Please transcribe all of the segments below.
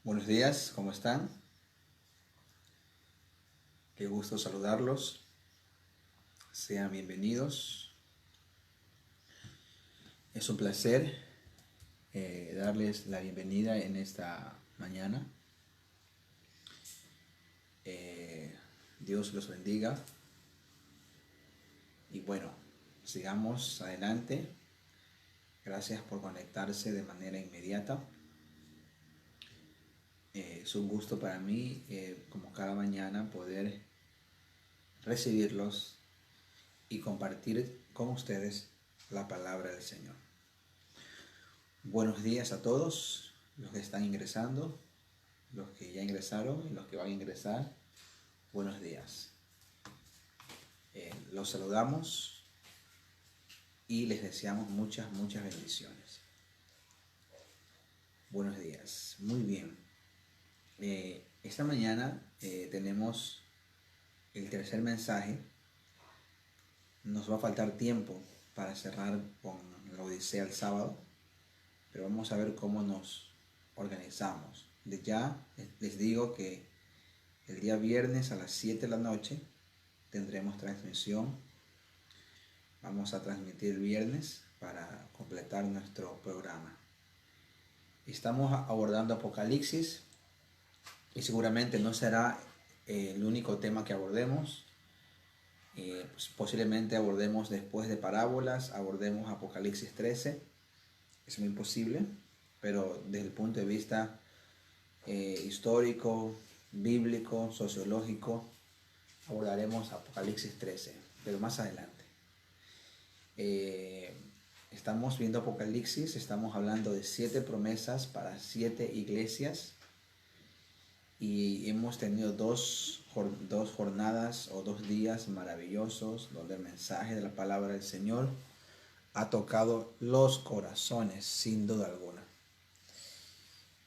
Buenos días, ¿cómo están? Qué gusto saludarlos. Sean bienvenidos. Es un placer darles la bienvenida en esta mañana. Dios los bendiga. Y bueno, sigamos adelante. Gracias por conectarse de manera inmediata. Es un gusto para mí, como cada mañana, poder recibirlos y compartir con ustedes la palabra del Señor. Buenos días a todos los que están ingresando, los que ya ingresaron y los que van a ingresar. Buenos días. Los saludamos y les deseamos muchas bendiciones. Buenos días. Muy bien. Esta mañana tenemos el tercer mensaje. Nos va a faltar tiempo para cerrar con la Odisea el sábado, pero vamos a ver cómo nos organizamos. De ya les digo que el día viernes a las 7 de la noche tendremos transmisión. Vamos a transmitir el viernes para completar nuestro programa. Estamos abordando Apocalipsis y seguramente no será el único tema que abordemos. Pues posiblemente abordemos después de parábolas, abordemos Apocalipsis 13. Es muy posible, pero desde el punto de vista histórico, bíblico, sociológico, abordaremos Apocalipsis 13, pero más adelante. Estamos viendo Apocalipsis, estamos hablando de 7 promesas para 7 iglesias y hemos tenido dos jornadas o 2 días maravillosos donde el mensaje de la palabra del Señor ha tocado los corazones, sin duda alguna.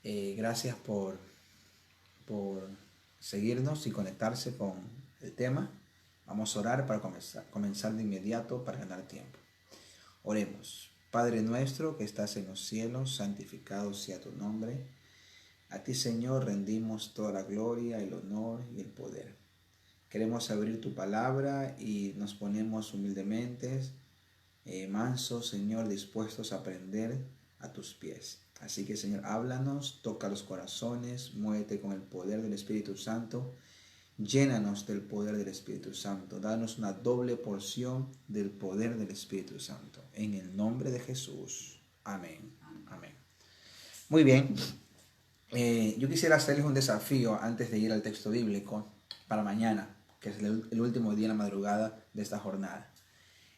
Gracias por seguirnos y conectarse con el tema. Vamos a orar para comenzar de inmediato para ganar tiempo. Oremos. Padre nuestro que estás en los cielos, santificado sea tu nombre. A ti, Señor, rendimos toda la gloria, el honor y el poder. Queremos abrir tu palabra y nos ponemos humildemente, mansos, Señor, dispuestos a aprender a tus pies. Así que, Señor, háblanos, toca los corazones, muévete con el poder del Espíritu Santo. Llénanos del poder del Espíritu Santo. Danos una doble porción del poder del Espíritu Santo. En el nombre de Jesús. Amén. Amén. Muy bien. Yo quisiera hacerles un desafío antes de ir al texto bíblico para mañana, que es el último día en la madrugada de esta jornada.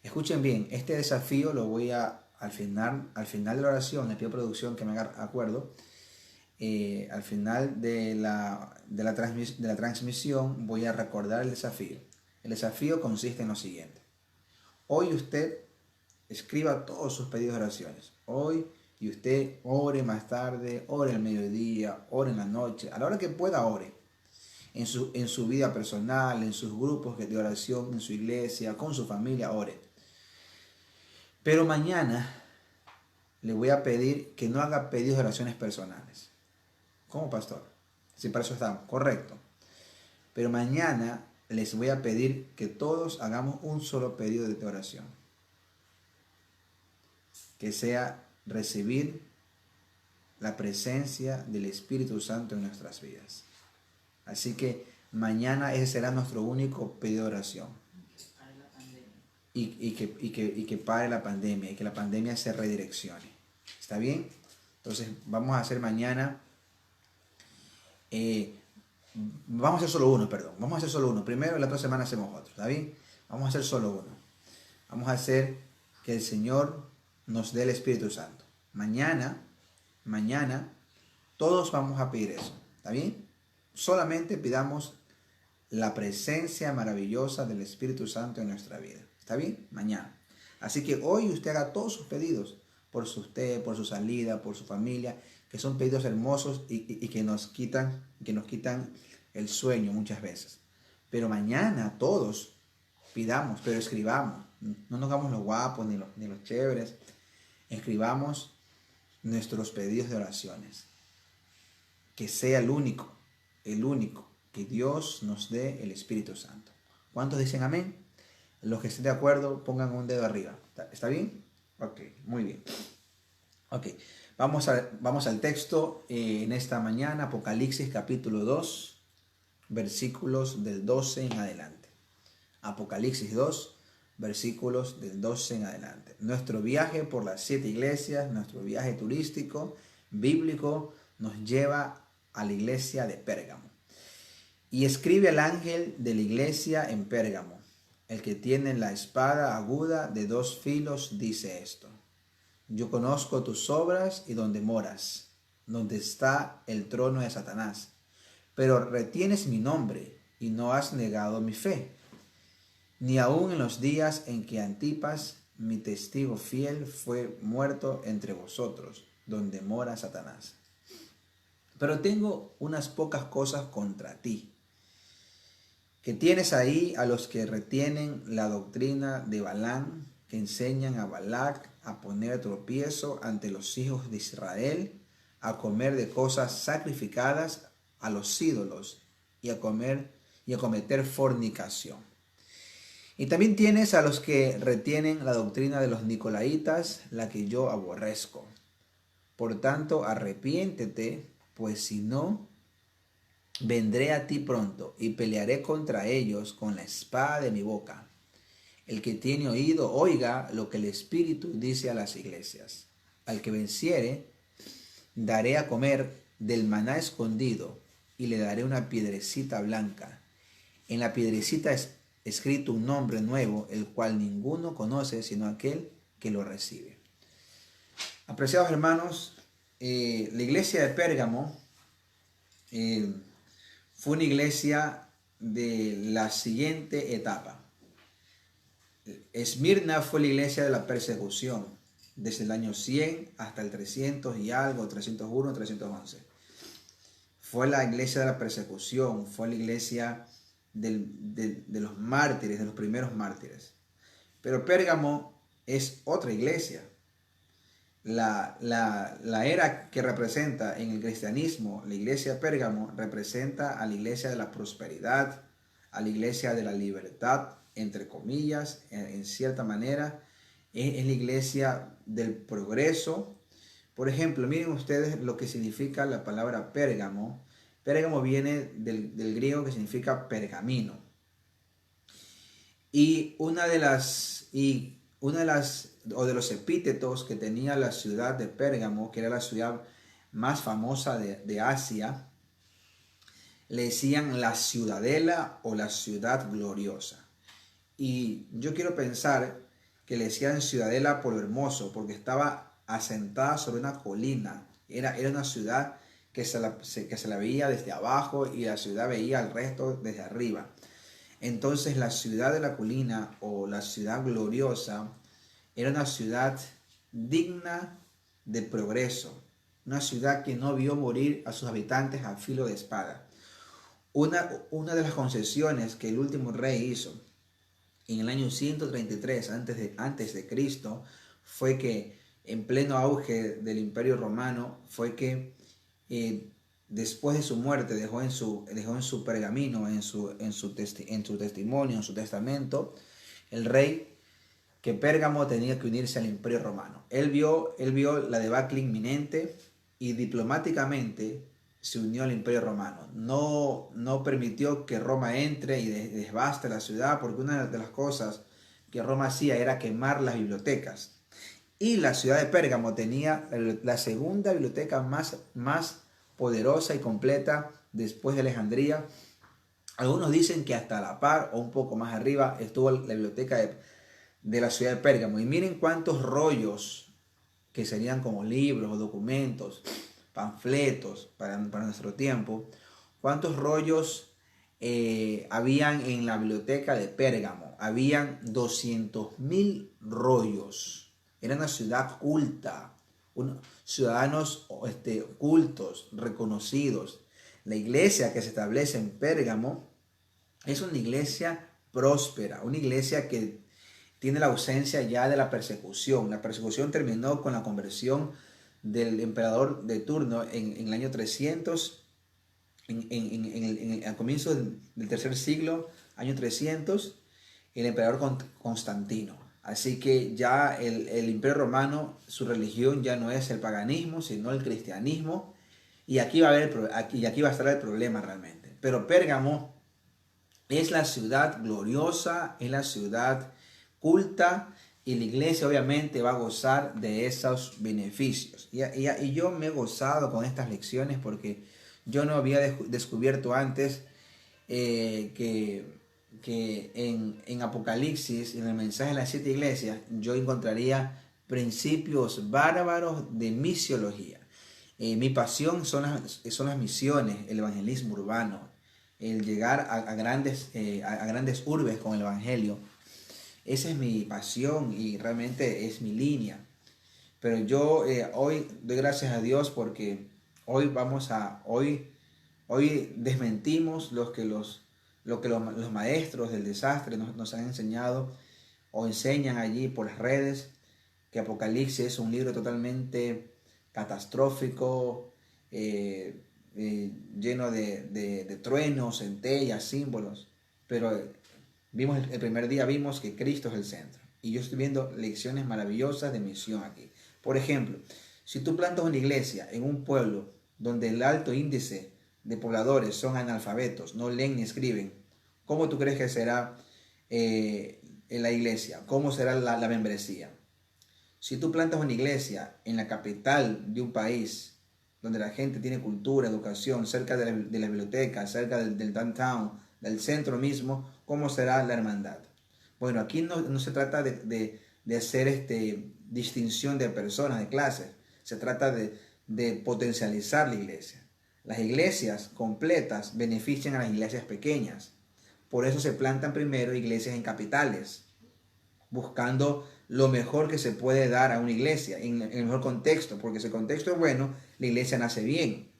Escuchen bien, este desafío lo voy a, al final de la oración, le pido a producción que me haga acuerdo. Al final de la transmisión voy a recordar el desafío. El desafío consiste en lo siguiente. Hoy usted escriba todos sus pedidos de oraciones. Hoy y usted ore más tarde, ore al mediodía, ore en la noche, a la hora que pueda ore. En su vida personal, en sus grupos de oración, en su iglesia, con su familia, ore. Pero mañana le voy a pedir que no haga pedidos de oraciones personales. ¿Cómo, pastor? Si para eso estamos, correcto. Pero mañana les voy a pedir que todos hagamos un solo pedido de oración. Que sea recibir la presencia del Espíritu Santo en nuestras vidas. Así que mañana ese será nuestro único pedido de oración. Y que pare la pandemia y que la pandemia se redireccione. ¿Está bien? Entonces vamos a hacer mañana... vamos a hacer solo uno, perdón. Vamos a hacer solo uno. Primero, la otra semana hacemos otro. ¿Está bien? Vamos a hacer solo uno. Vamos a hacer que el Señor nos dé el Espíritu Santo. Mañana, todos vamos a pedir eso. ¿Está bien? Solamente pidamos la presencia maravillosa del Espíritu Santo en nuestra vida. ¿Está bien? Mañana. Así que hoy usted haga todos sus pedidos. Por usted, por su salida, por su familia, que son pedidos hermosos y que nos quitan el sueño muchas veces. Pero mañana todos pidamos, pero escribamos. No nos hagamos los guapos ni los chéveres. Escribamos nuestros pedidos de oraciones. que sea el único, que Dios nos dé el Espíritu Santo. ¿Cuántos dicen amén? Los que estén de acuerdo, pongan un dedo arriba. ¿Está bien? Ok, muy bien. Ok, vamos al texto en esta mañana, Apocalipsis capítulo 2, versículos del 12 en adelante. Apocalipsis 2, versículos del 12 en adelante. Nuestro viaje por las 7 iglesias, nuestro viaje turístico, bíblico, nos lleva a la iglesia de Pérgamo. Y escribe al ángel de la iglesia en Pérgamo, el que tiene la espada aguda de 2 filos, dice esto: yo conozco tus obras y donde moras, donde está el trono de Satanás, pero retienes mi nombre y no has negado mi fe, ni aun en los días en que Antipas, mi testigo fiel, fue muerto entre vosotros, donde mora Satanás. Pero tengo unas pocas cosas contra ti, que tienes ahí a los que retienen la doctrina de Balaam, que enseñan a Balac a poner tropiezo ante los hijos de Israel, a comer de cosas sacrificadas a los ídolos y a cometer fornicación. Y también tienes a los que retienen la doctrina de los nicolaitas, la que yo aborrezco. Por tanto, arrepiéntete, pues si no, vendré a ti pronto y pelearé contra ellos con la espada de mi boca. El que tiene oído, oiga lo que el Espíritu dice a las iglesias. Al que venciere, daré a comer del maná escondido y le daré una piedrecita blanca. En la piedrecita es escrito un nombre nuevo, el cual ninguno conoce sino aquel que lo recibe. Apreciados hermanos, la iglesia de Pérgamo fue una iglesia de la siguiente etapa. Esmirna fue la iglesia de la persecución, desde el año 100 hasta el 300 y algo, 301, 311. Fue la iglesia de la persecución, fue la iglesia de los mártires, de los primeros mártires. Pero Pérgamo es otra iglesia. La era que representa en el cristianismo, la iglesia de Pérgamo, representa a la iglesia de la prosperidad, a la iglesia de la libertad, entre comillas, en cierta manera. Es la iglesia del progreso. Por ejemplo, miren ustedes lo que significa la palabra Pérgamo. Pérgamo viene del griego, que significa pergamino. Y uno de los epítetos que tenía la ciudad de Pérgamo, que era la ciudad más famosa de Asia, le decían la ciudadela o la ciudad gloriosa. Y yo quiero pensar que le decían ciudadela por lo hermoso, porque estaba asentada sobre una colina. Era una ciudad que se la veía desde abajo y la ciudad veía al resto desde arriba. Entonces la ciudad de la colina o la ciudad gloriosa era una ciudad digna de progreso, una ciudad que no vio morir a sus habitantes a filo de espada. Una de las concesiones que el último rey hizo en el año 133 antes de Cristo fue que, en pleno auge del Imperio Romano, fue que después de su muerte dejó en su pergamino, en su testimonio, en su testamento, el rey, que Pérgamo tenía que unirse al Imperio Romano. Él vio la debacle inminente y diplomáticamente se unió al Imperio Romano. No permitió que Roma entre y devaste la ciudad, porque una de las cosas que Roma hacía era quemar las bibliotecas. Y la ciudad de Pérgamo tenía la segunda biblioteca más poderosa y completa después de Alejandría. Algunos dicen que hasta la par o un poco más arriba estuvo la biblioteca de la ciudad de Pérgamo. Y miren cuántos rollos, que serían como libros o documentos, panfletos para nuestro tiempo, cuántos rollos habían en la biblioteca de Pérgamo. Habían 200.000 rollos. Era una ciudad culta, ciudadanos cultos, reconocidos. La iglesia que se establece en Pérgamo es una iglesia próspera, una iglesia que tiene la ausencia ya de la persecución. La persecución terminó con la conversión del emperador de turno en el año 300 al comienzo del tercer siglo, año 300, el emperador Constantino. Así que ya el Imperio Romano, su religión ya no es el paganismo, sino el cristianismo. Y aquí va a aquí va a estar el problema realmente. Pero Pérgamo es la ciudad gloriosa, es la ciudad culta, y la iglesia obviamente va a gozar de esos beneficios. Y yo me he gozado con estas lecciones porque yo no había descubierto antes que en Apocalipsis, en el mensaje de las 7 iglesias, yo encontraría principios bárbaros de misiología. Mi pasión son las misiones, el evangelismo urbano, el llegar a grandes urbes con el evangelio. Esa es mi pasión y realmente es mi línea. Pero yo hoy doy gracias a Dios porque hoy desmentimos lo que los maestros del desastre nos han enseñado o enseñan allí por las redes, que Apocalipsis es un libro totalmente catastrófico, lleno de truenos, centellas, símbolos. Pero el primer día vimos que Cristo es el centro. Y yo estoy viendo lecciones maravillosas de misión aquí. Por ejemplo, si tú plantas una iglesia en un pueblo donde el alto índice de pobladores son analfabetos, no leen ni escriben, ¿cómo tú crees que será en la iglesia? ¿Cómo será la membresía? Si tú plantas una iglesia en la capital de un país, donde la gente tiene cultura, educación, cerca de la biblioteca, cerca del downtown, del centro mismo, ¿cómo será la hermandad? Bueno, aquí no se trata de hacer distinción de personas, de clases. Se trata de potencializar la iglesia. Las iglesias completas benefician a las iglesias pequeñas. Por eso se plantan primero iglesias en capitales, buscando lo mejor que se puede dar a una iglesia, en el mejor contexto, porque si el contexto es bueno, la iglesia nace bien.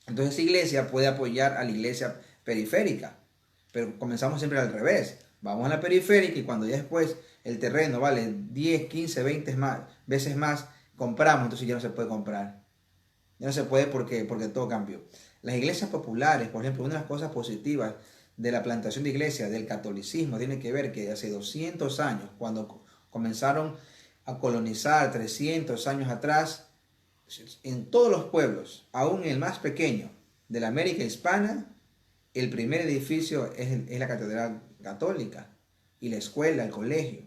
Entonces esa iglesia puede apoyar a la iglesia periférica, pero comenzamos siempre al revés. Vamos a la periférica y cuando ya después el terreno vale 10, 15, 20 veces más, compramos, entonces ya no se puede comprar. Ya no se puede porque todo cambió. Las iglesias populares, por ejemplo, una de las cosas positivas de la plantación de iglesias, del catolicismo, tiene que ver que hace 200 años, cuando comenzaron a colonizar 300 años atrás, en todos los pueblos, aún el más pequeño de la América hispana, el primer edificio es la catedral católica y la escuela, el colegio.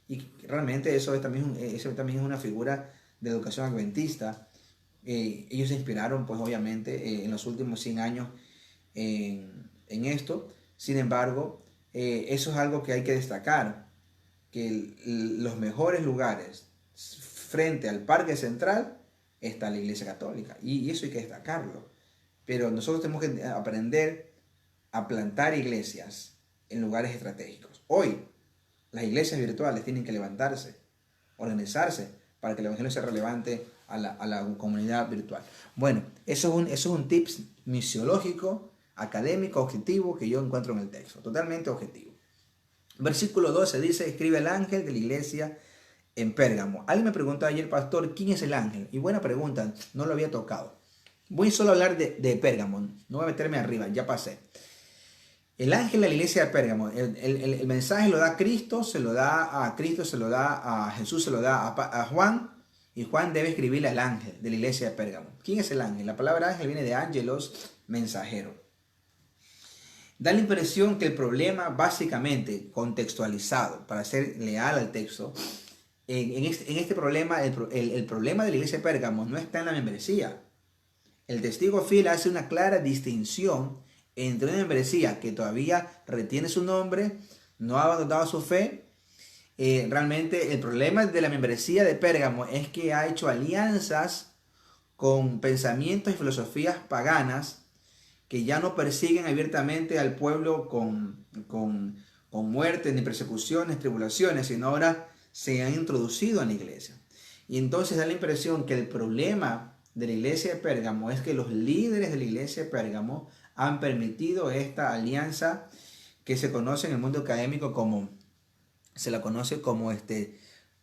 Y realmente eso también es una figura de educación adventista. Ellos se inspiraron, pues obviamente, en los últimos 100 años en esto. Sin embargo, eso es algo que hay que destacar, que los mejores lugares frente al parque central está la iglesia católica, y eso hay que destacarlo. Pero nosotros tenemos que aprender a plantar iglesias en lugares estratégicos. Hoy las iglesias virtuales tienen que levantarse, organizarse para que el evangelio sea relevante a la comunidad virtual. Bueno, eso es un tips misiológico, académico, objetivo, que yo encuentro en el texto, totalmente objetivo. Versículo 12 dice: escribe el ángel de la iglesia en Pérgamo. Alguien me preguntó ayer, pastor, ¿quién es el ángel? Y buena pregunta, no lo había tocado. Voy solo a hablar de Pérgamo, no voy a meterme arriba, ya pasé. El ángel de la iglesia de Pérgamo, el mensaje lo da Cristo, se lo da a Jesús, se lo da a Juan, y Juan debe escribirle al ángel de la iglesia de Pérgamo. ¿Quién es el ángel? La palabra ángel viene de ángelos, mensajero. Da la impresión que el problema, básicamente contextualizado, para ser leal al texto, en este problema, el problema de la iglesia de Pérgamo no está en la membresía. El testigo fiel hace una clara distinción entre una membresía que todavía retiene su nombre, no ha abandonado su fe. Realmente el problema de la membresía de Pérgamo es que ha hecho alianzas con pensamientos y filosofías paganas que ya no persiguen abiertamente al pueblo con muertes, ni persecuciones, tribulaciones, sino ahora se han introducido en la iglesia. Y entonces da la impresión que el problema de la iglesia de Pérgamo es que los líderes de la iglesia de Pérgamo han permitido esta alianza que se conoce en el mundo académico como, se la conoce como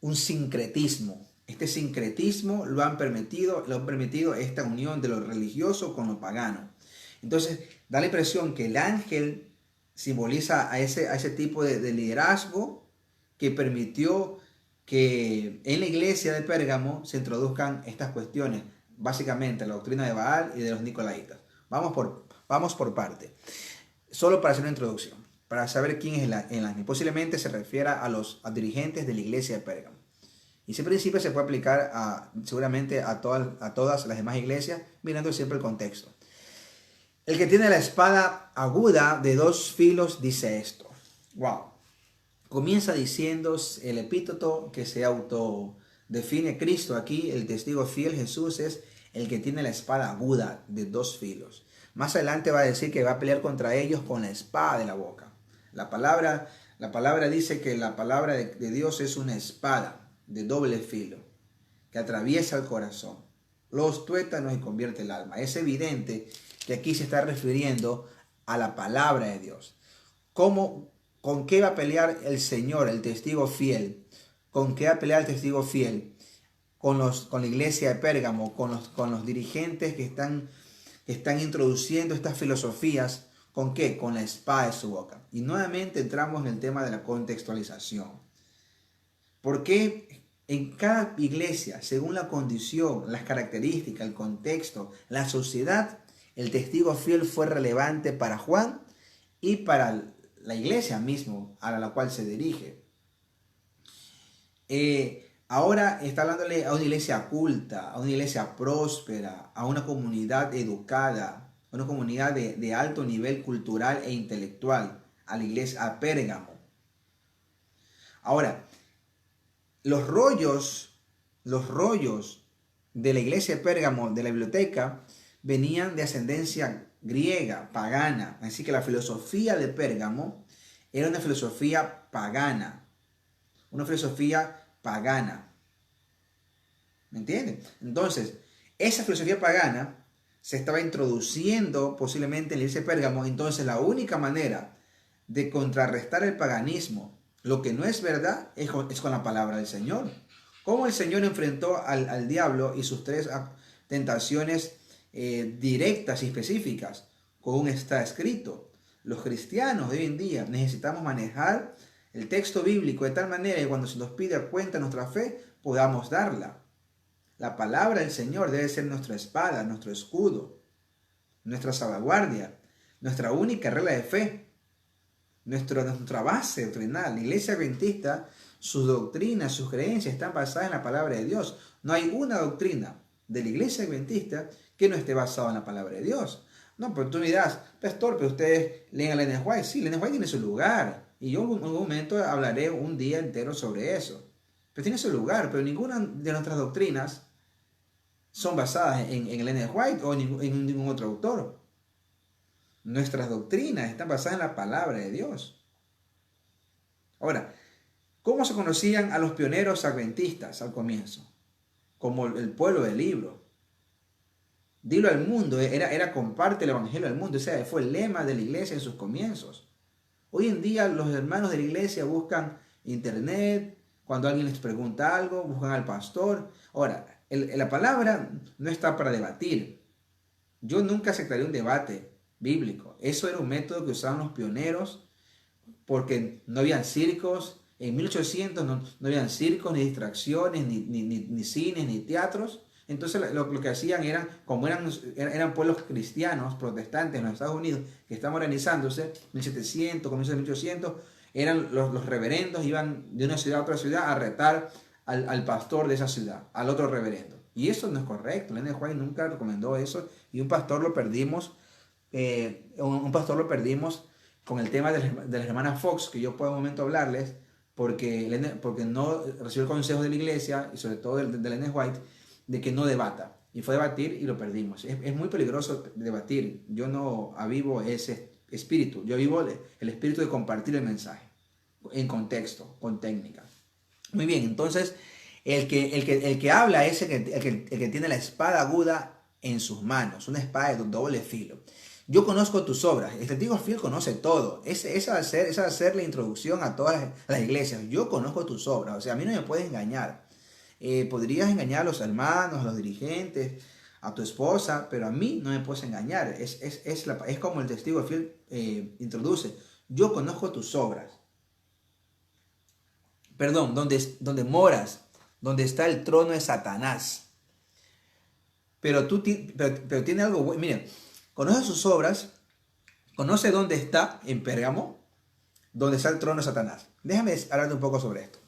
un sincretismo. Este sincretismo lo han permitido esta unión de lo religioso con lo pagano. Entonces, da la impresión que el ángel simboliza a ese tipo de liderazgo que permitió que en la iglesia de Pérgamo se introduzcan estas cuestiones, básicamente la doctrina de Baal y de los Nicolaitas. Vamos por parte, solo para hacer una introducción, para saber quién es el ángel. Posiblemente se refiera a los dirigentes de la iglesia de Pérgamo. Y ese principio se puede aplicar seguramente a todas las demás iglesias, mirando siempre el contexto. El que tiene la espada aguda de 2 filos dice esto. Wow. Comienza diciendo el epíteto que se autodefine Cristo aquí, el testigo fiel Jesús es el que tiene la espada aguda de 2 filos. Más adelante va a decir que va a pelear contra ellos con la espada de la boca. La palabra dice que la palabra de Dios es una espada de doble filo que atraviesa el corazón, los tuétanos y convierte el alma. Es evidente que aquí se está refiriendo a la palabra de Dios. ¿Con qué va a pelear el Señor, el testigo fiel? ¿Con qué va a pelear el testigo fiel? Con la iglesia de Pérgamo, con los dirigentes que están introduciendo estas filosofías. ¿Con qué? Con la espada de su boca. Y nuevamente entramos en el tema de la contextualización. Porque en cada iglesia, según la condición, las características, el contexto, la sociedad, el testigo fiel fue relevante para Juan y para la iglesia mismo a la cual se dirige. Ahora está hablándole a una iglesia culta, a una iglesia próspera, a una comunidad educada, a una comunidad de alto nivel cultural e intelectual, a la iglesia, a Pérgamo. Ahora, los rollos de la iglesia de Pérgamo, de la biblioteca, venían de ascendencia griega, pagana. Así que la filosofía de Pérgamo era una filosofía pagana. Una filosofía pagana. ¿Me entienden? Entonces, esa filosofía pagana se estaba introduciendo posiblemente en la iglesia de Pérgamo. Entonces, la única manera de contrarrestar el paganismo, lo que no es verdad, es con la palabra del Señor. Cómo el Señor enfrentó al diablo y sus 3 tentaciones directas y específicas, como está escrito. Los cristianos de hoy en día necesitamos manejar el texto bíblico de tal manera que cuando se nos pide a cuenta nuestra fe, podamos darla. La palabra del Señor debe ser nuestra espada, nuestro escudo, nuestra salvaguardia, nuestra única regla de fe, nuestra base doctrinal. La iglesia adventista, sus doctrinas, sus creencias están basadas en la palabra de Dios. No hay una doctrina de la iglesia adventista que no esté basada en la palabra de Dios. No, pero tú dirás, pastor, pero ustedes leen a Ellen White. Sí, Ellen White tiene su lugar. Y yo en un momento hablaré un día entero sobre eso. Pero tiene su lugar, pero ninguna de nuestras doctrinas son basadas en Ellen White o en ningún otro autor. Nuestras doctrinas están basadas en la palabra de Dios. Ahora, ¿cómo se conocían a los pioneros adventistas al comienzo? Como el pueblo del libro. Dilo al mundo, era comparte el evangelio al mundo. Ese fue el lema de la iglesia en sus comienzos. Hoy en día los hermanos de la iglesia buscan internet, cuando alguien les pregunta algo, buscan al pastor. Ahora, la palabra no está para debatir. Yo nunca aceptaría un debate bíblico. Eso era un método que usaban los pioneros porque no habían circos. En 1800 no habían circos, ni distracciones, ni cines, ni teatros. Entonces lo que hacían como eran pueblos cristianos, protestantes en los Estados Unidos, que estaban organizándose, 1700, comienzo de 1800, eran los reverendos, iban de una ciudad a otra ciudad a retar al pastor de esa ciudad, al otro reverendo. Y eso no es correcto. Ellen White nunca recomendó eso, y un pastor lo perdimos con el tema de las hermanas Fox, que yo puedo un momento hablarles, porque no recibió el consejo de la iglesia, y sobre todo de Ellen White, de que no debata. Y fue a debatir y lo perdimos. Es muy peligroso debatir. Yo no avivo ese espíritu. Yo vivo el espíritu de compartir el mensaje en contexto, con técnica. Muy bien, entonces el que habla es el que tiene la espada aguda en sus manos, una espada de doble filo. Yo conozco tus obras. El testigo fiel conoce todo. Esa va a ser la introducción a todas las iglesias. Yo conozco tus obras. O sea, a mí no me puedes engañar. Podrías engañar a los hermanos, a los dirigentes, a tu esposa, pero a mí no me puedes engañar. Es como el testigo fiel introduce. Yo conozco tus obras. Perdón, donde moras, donde está el trono de Satanás. Pero tiene algo bueno. Miren, conoce sus obras, conoce dónde está, en Pérgamo, donde está el trono de Satanás. Déjame hablarte un poco sobre esto.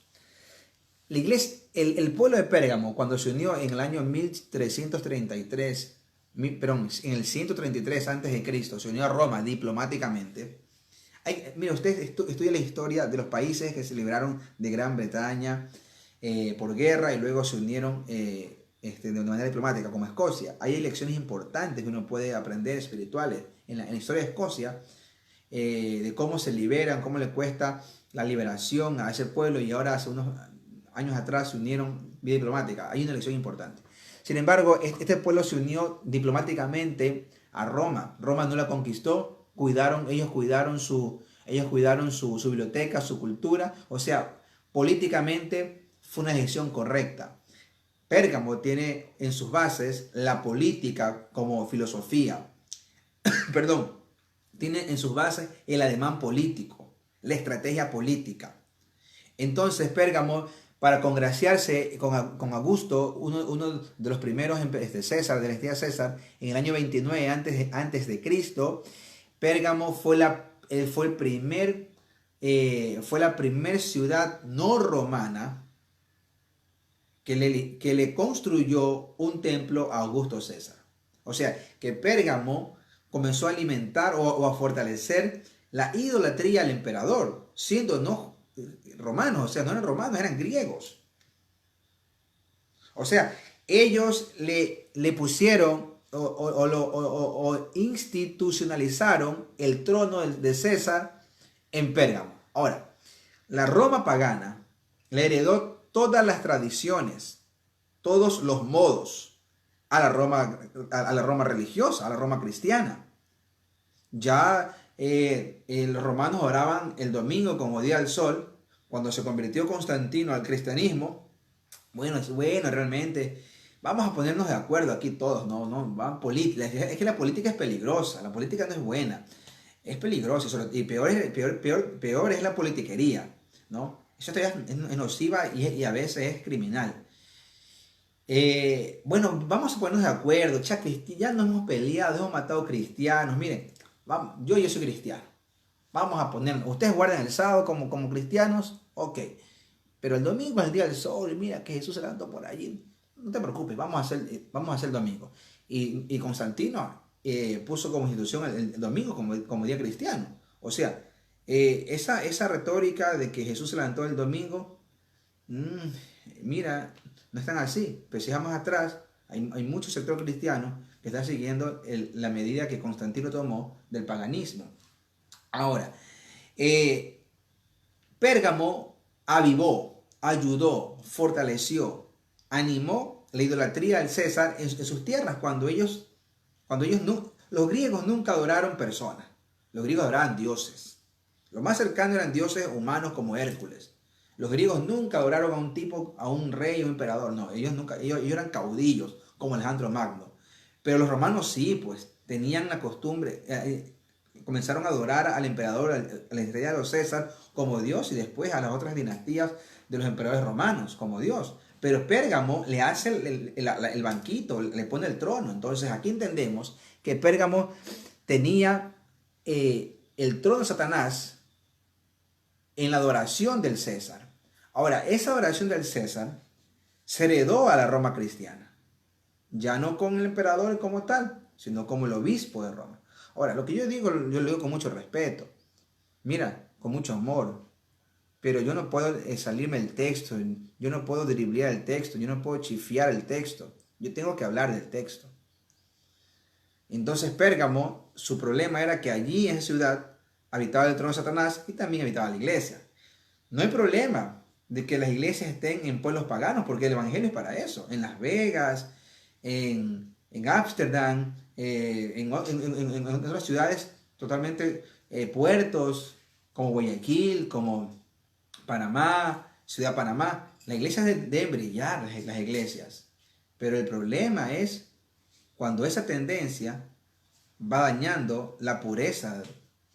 La iglesia, el pueblo de Pérgamo, cuando se unió en el año 1333, perdón, en el 133 a.C., se unió a Roma diplomáticamente. Mira, usted estudia la historia de los países que se libraron de Gran Bretaña por guerra y luego se unieron de una manera diplomática, como Escocia. Hay lecciones importantes que uno puede aprender espirituales en la historia de Escocia, de cómo se liberan, cómo le cuesta la liberación a ese pueblo, y ahora hace unos años atrás se unieron vía diplomática. Hay una lección importante. Sin embargo, este pueblo se unió diplomáticamente a Roma. Roma no la conquistó, ellos cuidaron su biblioteca, su cultura. O sea, políticamente fue una decisión correcta. Pérgamo tiene en sus bases la política como filosofía. Perdón, tiene en sus bases el ademán político, la estrategia política. Entonces Pérgamo, para congraciarse con Augusto, uno de los primeros César, de la dinastía César, en el año 29 antes de Cristo, Pérgamo fue la primer ciudad no romana que le construyó un templo a Augusto César. O sea, que Pérgamo comenzó a alimentar o a fortalecer la idolatría al emperador, siendo no romanos, o sea, no eran romanos, eran griegos. O sea, ellos le pusieron o institucionalizaron el trono de César en Pérgamo. Ahora, la Roma pagana le heredó todas las tradiciones, todos los modos a la Roma religiosa, a la Roma cristiana. Ya los romanos oraban el domingo como día del sol. Cuando se convirtió Constantino al cristianismo, bueno, realmente vamos a ponernos de acuerdo aquí todos, es que la política es peligrosa, la política no es buena, es peligrosa, y peor es la politiquería, ¿no? Eso es nociva y a veces es criminal. Bueno, vamos a ponernos de acuerdo, ya nos hemos peleado, hemos matado cristianos, miren, yo soy cristiano, vamos a ponernos, ustedes guardan el sábado como cristianos, ok, pero el domingo es el día del sol, y mira que Jesús se levantó por allí, no te preocupes, vamos a hacer el domingo. Y Constantino puso como institución el domingo como día cristiano. O sea, esa retórica de que Jesús se levantó el domingo, mira, no están así. Pero si vamos atrás, hay muchos sectores cristianos que están siguiendo la medida que Constantino tomó del paganismo. Ahora, Pérgamo avivó, ayudó, fortaleció, animó la idolatría al César en sus tierras los griegos nunca adoraron personas, los griegos adoraban dioses. Lo más cercano eran dioses humanos como Hércules. Los griegos nunca adoraron a un rey o un emperador, no, ellos eran caudillos como Alejandro Magno. Pero los romanos sí, pues, tenían la costumbre, comenzaron a adorar al emperador, a la estrella de los César como Dios, y después a las otras dinastías de los emperadores romanos como Dios. Pero Pérgamo le hace el banquito, le pone el trono. Entonces aquí entendemos que Pérgamo tenía el trono de Satanás en la adoración del César. Ahora, esa adoración del César se heredó a la Roma cristiana. Ya no con el emperador como tal, sino como el obispo de Roma. Ahora, lo que yo lo digo con mucho respeto. Mira, con mucho amor. Pero yo no puedo salirme del texto, yo no puedo driblear el texto, yo no puedo chifiar el texto. Yo tengo que hablar del texto. Entonces Pérgamo, su problema era que allí en esa ciudad habitaba el trono de Satanás y también habitaba la iglesia. No hay problema de que las iglesias estén en pueblos paganos, porque el evangelio es para eso. En Las Vegas, en Ámsterdam, en otras ciudades totalmente puertos, como Guayaquil, como Panamá, Ciudad Panamá. Las iglesias deben brillar, las iglesias. Pero el problema es cuando esa tendencia va dañando la pureza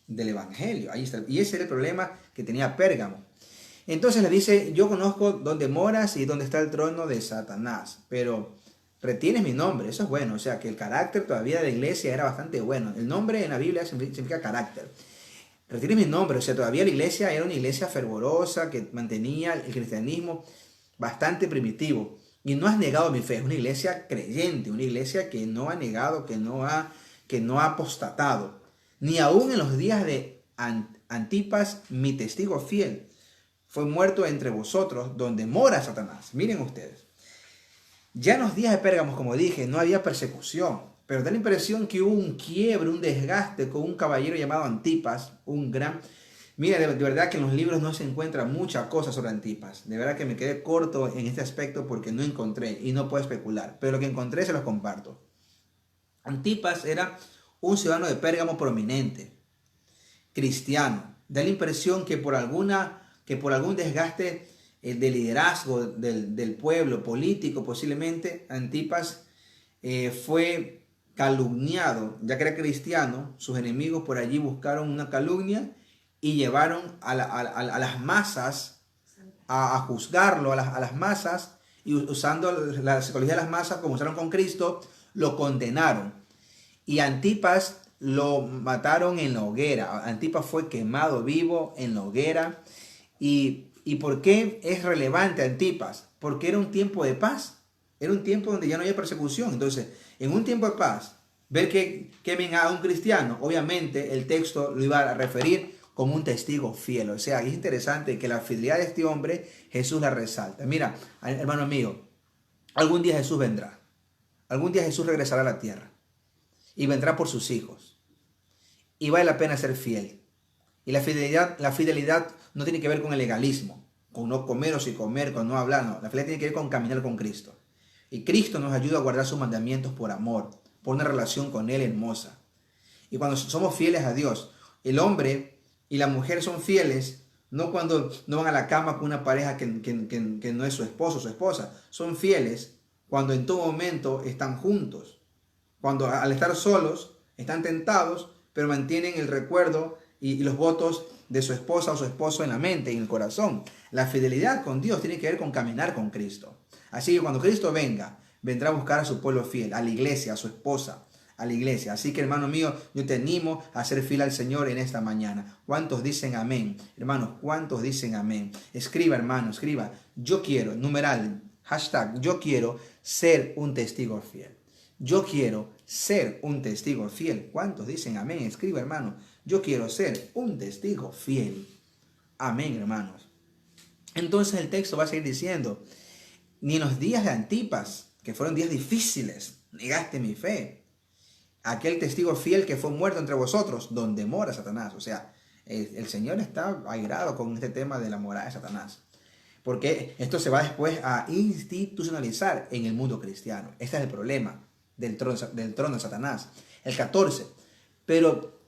del evangelio. Ahí está. Y ese era el problema que tenía Pérgamo. Entonces le dice, yo conozco dónde moras y dónde está el trono de Satanás, pero retienes mi nombre. Eso es bueno. O sea, que el carácter todavía de la iglesia era bastante bueno. El nombre en la Biblia significa carácter. Retienes mi nombre. O sea, todavía la iglesia era una iglesia fervorosa que mantenía el cristianismo bastante primitivo. Y no has negado mi fe. Es una iglesia creyente, una iglesia que no ha negado, que no ha apostatado. Ni aún en los días de Antipas, mi testigo fiel, fue muerto entre vosotros, donde mora Satanás. Miren ustedes. Ya en los días de Pérgamo, como dije, no había persecución, pero da la impresión que hubo un quiebre, un desgaste con un caballero llamado Antipas, un gran... Mira, de verdad que en los libros no se encuentra mucha cosa sobre Antipas. De verdad que me quedé corto en este aspecto porque no encontré y no puedo especular. Pero lo que encontré se los comparto. Antipas era un ciudadano de Pérgamo prominente, cristiano. Da la impresión que por algún desgaste de liderazgo del pueblo político, posiblemente Antipas fue calumniado, ya que era cristiano. Sus enemigos por allí buscaron una calumnia y llevaron a las masas a juzgarlo, a las masas, y usando la psicología de las masas, como usaron con Cristo, lo condenaron. Y Antipas lo mataron en la hoguera. Antipas fue quemado vivo en la hoguera. ¿Y por qué es relevante Antipas? Porque era un tiempo de paz. Era un tiempo donde ya no había persecución. Entonces, en un tiempo de paz, ver que quemen a un cristiano, obviamente el texto lo iba a referir como un testigo fiel. O sea, es interesante que la fidelidad de este hombre, Jesús la resalta. Mira, hermano mío, algún día Jesús vendrá. Algún día Jesús regresará a la tierra. Y vendrá por sus hijos. Y vale la pena ser fiel. Y la fidelidad no tiene que ver con el legalismo, con no comer o sin comer, con no hablar, no. La fidelidad tiene que ver con caminar con Cristo. Y Cristo nos ayuda a guardar sus mandamientos por amor, por una relación con Él hermosa. Y cuando somos fieles a Dios, el hombre y la mujer son fieles, no cuando no van a la cama con una pareja que no es su esposo o su esposa. Son fieles cuando en todo momento están juntos. Cuando al estar solos están tentados, pero mantienen el recuerdo y los votos de su esposa o su esposo en la mente y en el corazón. La fidelidad con Dios tiene que ver con caminar con Cristo. Así que cuando Cristo venga, vendrá a buscar a su pueblo fiel, a la iglesia, a su esposa, a la iglesia. Así que, hermano mío, yo te animo a ser fiel al Señor en esta mañana. ¿Cuántos dicen amén? Hermanos, ¿cuántos dicen amén? Escriba, hermano, escriba. Yo quiero, numeral, hashtag, yo quiero ser un testigo fiel. Yo quiero ser un testigo fiel. ¿Cuántos dicen amén? Escriba, hermano. Yo quiero ser un testigo fiel. Amén, hermanos. Entonces el texto va a seguir diciendo, ni en los días de Antipas, que fueron días difíciles, negaste mi fe. Aquel testigo fiel que fue muerto entre vosotros, donde mora Satanás. O sea, el Señor está airado con este tema de la morada de Satanás. Porque esto se va después a institucionalizar en el mundo cristiano. Este es el problema del trono de Satanás. El 14. Pero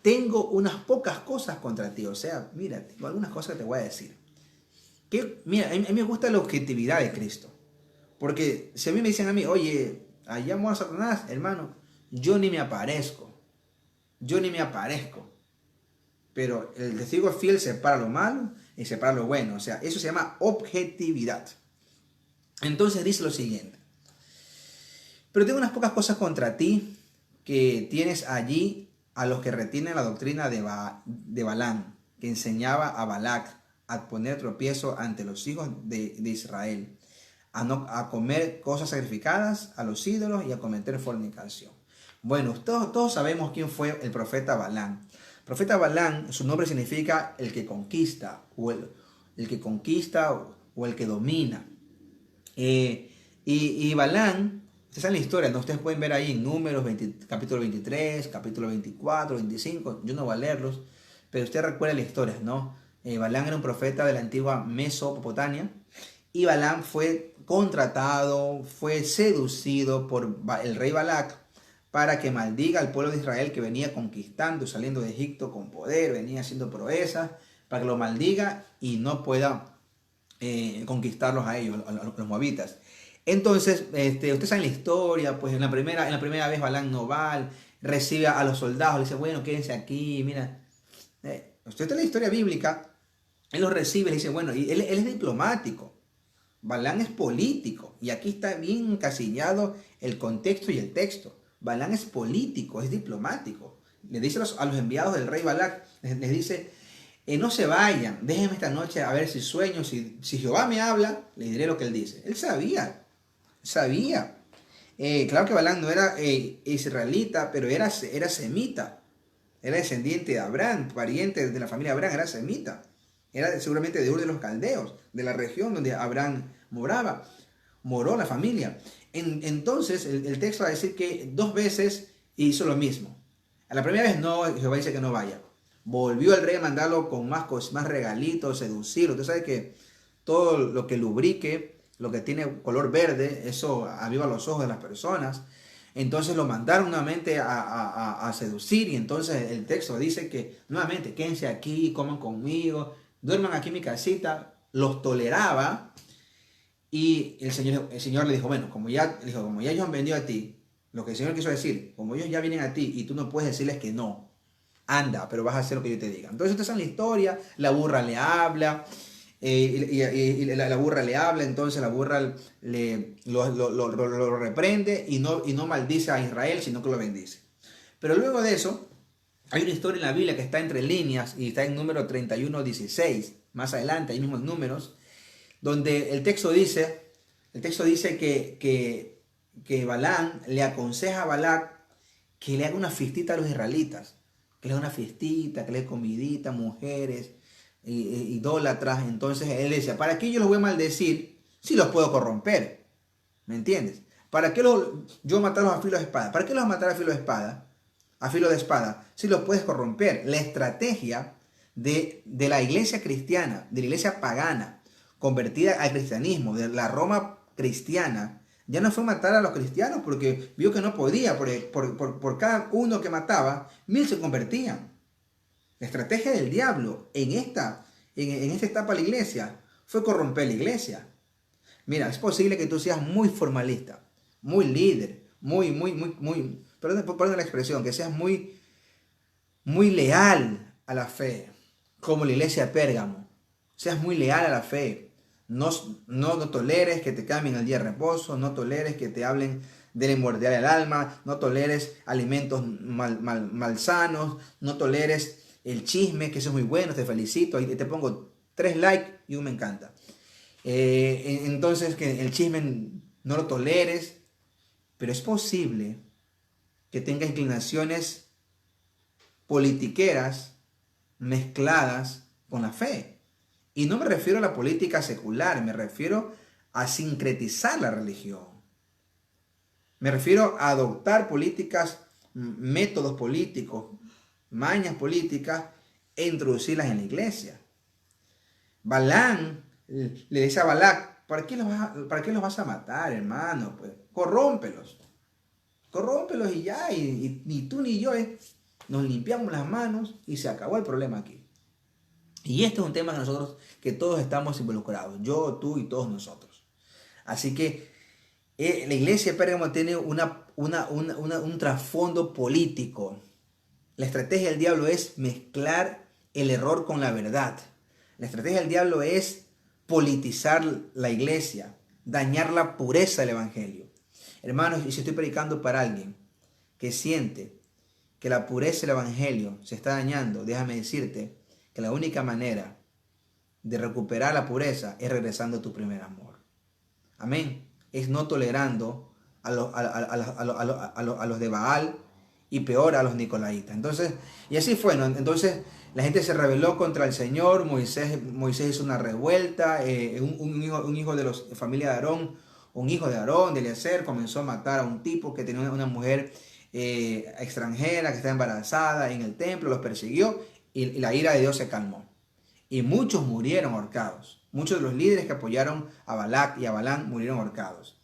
tengo unas pocas cosas contra ti. O sea, mira, tengo algunas cosas que te voy a decir. Mira, a mí me gusta la objetividad de Cristo. Porque si a mí me dicen a mí, oye, allá mora Satanás, hermano, yo ni me aparezco. Yo ni me aparezco. Pero el testigo fiel separa lo malo y separa lo bueno. O sea, eso se llama objetividad. Entonces dice lo siguiente. Pero tengo unas pocas cosas contra ti, que tienes allí a los que retienen la doctrina de Balaam, que enseñaba a Balac a poner tropiezo ante los hijos de Israel, a comer cosas sacrificadas a los ídolos y a cometer fornicación. Bueno, todos sabemos quién fue el profeta Balaam. El profeta Balaam, su nombre significa el que conquista, o el que conquista o el que domina. Y Balaam, ustedes saben la historia, ¿no? Ustedes pueden ver ahí en Números, capítulo 23, capítulo 24, 25, yo no voy a leerlos, pero usted recuerda la historia, ¿no? Balaam era un profeta de la antigua Mesopotamia, y Balaam fue contratado, fue seducido por el rey Balac para que maldiga al pueblo de Israel que venía conquistando, saliendo de Egipto con poder, venía haciendo proezas, para que lo maldiga y no pueda conquistarlos a ellos, a los moabitas. Entonces, ustedes saben la historia, pues en la primera vez Balán no va, recibe a los soldados, le dice, bueno, quédense aquí, mira. Usted está en la historia bíblica, él los recibe, le dice, bueno, y él es diplomático, Balán es político, y aquí está bien encasillado el contexto y el texto. Balán es político, es diplomático. Le dice a los enviados del rey Balac, les dice, no se vayan, déjenme esta noche a ver si sueño, si Jehová me habla, le diré lo que él dice. Él sabía. Claro que Balán no era israelita, pero era semita. Era descendiente de Abraham, pariente de la familia de Abraham, era semita. Era seguramente de Ur de los Caldeos, de la región donde Abraham moró la familia. Entonces el texto va a decir que 2 veces hizo lo mismo. A la primera vez no, Jehová dice que no vaya. Volvió el rey a mandarlo con más regalitos, seducirlo. Usted sabe que todo lo que lubrique, lo que tiene color verde, eso aviva los ojos de las personas. Entonces lo mandaron nuevamente a seducir, y entonces el texto dice que nuevamente quédense aquí, coman conmigo, duerman aquí en mi casita. Los toleraba, y el Señor le dijo, bueno, como ya ellos han venido a ti, lo que el Señor quiso decir, como ellos ya vienen a ti y tú no puedes decirles que no, anda, pero vas a hacer lo que yo te diga. Entonces ustedes saben la historia, la burra le habla, la burra le habla, entonces la burra lo reprende y no maldice a Israel, sino que lo bendice. Pero luego de eso, hay una historia en la Biblia que está entre líneas y está en número 31:16, más adelante, ahí mismo en Números, donde el texto dice que Balán le aconseja a Balac que le haga una fiestita a los israelitas, que le haga una fiestita, que le dé comidita, mujeres, idólatras. Entonces él decía, ¿para qué yo los voy a maldecir si los puedo corromper? ¿Me entiendes? ¿Para qué yo matarlos a filo de espada? ¿Para qué los matar a filo de espada? A filo de espada, si los puedes corromper. La estrategia de la iglesia cristiana, de la iglesia pagana, convertida al cristianismo, de la Roma cristiana, ya no fue matar a los cristianos porque vio que no podía. Por cada uno que mataba, 1000 se convertían. La estrategia del diablo en esta etapa de la iglesia fue corromper la iglesia. Mira, es posible que tú seas muy formalista, muy líder, perdón la expresión, que seas muy leal a la fe, como la iglesia de Pérgamo. Seas muy leal a la fe. No toleres que te cambien el día de reposo, no toleres que te hablen de la inmortalidad del alma, no toleres alimentos malsanos, no toleres el chisme, que eso es muy bueno, te felicito, y te pongo 3 likes y un me encanta. Entonces, que el chisme no lo toleres, pero es posible que tenga inclinaciones politiqueras mezcladas con la fe. Y no me refiero a la política secular, me refiero a sincretizar la religión. Me refiero a adoptar políticas, métodos políticos, mañas políticas, e introducirlas en la iglesia. Balán le dice a Balac, ¿para qué los vas a matar, hermano? Pues corrómpelos y ya, y ni tú ni yo nos limpiamos las manos y se acabó el problema aquí. Y este es un tema que todos estamos involucrados, yo, tú y todos nosotros. Así que la iglesia de Pérgamo tiene un trasfondo político. La estrategia del diablo es mezclar el error con la verdad. La estrategia del diablo es politizar la iglesia, dañar la pureza del evangelio. Hermanos, y si estoy predicando para alguien que siente que la pureza del evangelio se está dañando, déjame decirte que la única manera de recuperar la pureza es regresando a tu primer amor. Amén. Es no tolerando a los de Baal, y peor a los nicolaitas. Entonces, y así fue, ¿no? Entonces la gente se rebeló contra el Señor. Moisés hizo una revuelta. Un hijo de la familia de Aarón, un hijo de Aarón, de Eliezer, comenzó a matar a un tipo que tenía una mujer extranjera que estaba embarazada en el templo. Los persiguió y la ira de Dios se calmó. Y muchos murieron ahorcados. Muchos de los líderes que apoyaron a Balac y a Balán murieron ahorcados.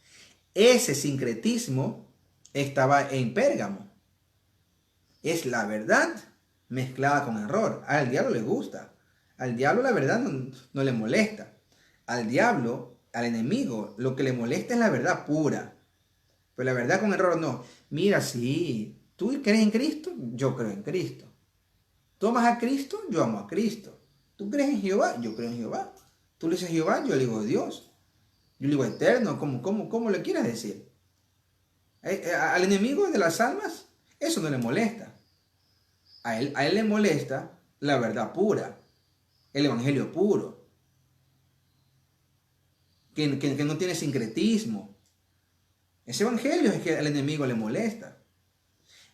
Ese sincretismo estaba en Pérgamo. Es la verdad mezclada con error. Al diablo le gusta. Al diablo la verdad no le molesta. Al diablo al enemigo lo que le molesta es la verdad pura. Pero la verdad con error no. Mira, sí, tú crees en Cristo, yo creo en Cristo. Tú amas a Cristo, yo amo a Cristo. Tú crees en Jehová, yo creo en Jehová. Tú le dices Jehová, yo le digo Dios. Yo le digo eterno, ¿cómo le quieras decir? Al enemigo de las almas, eso no le molesta. A él le molesta la verdad pura, el evangelio puro, que no tiene sincretismo. Ese evangelio es que al enemigo le molesta.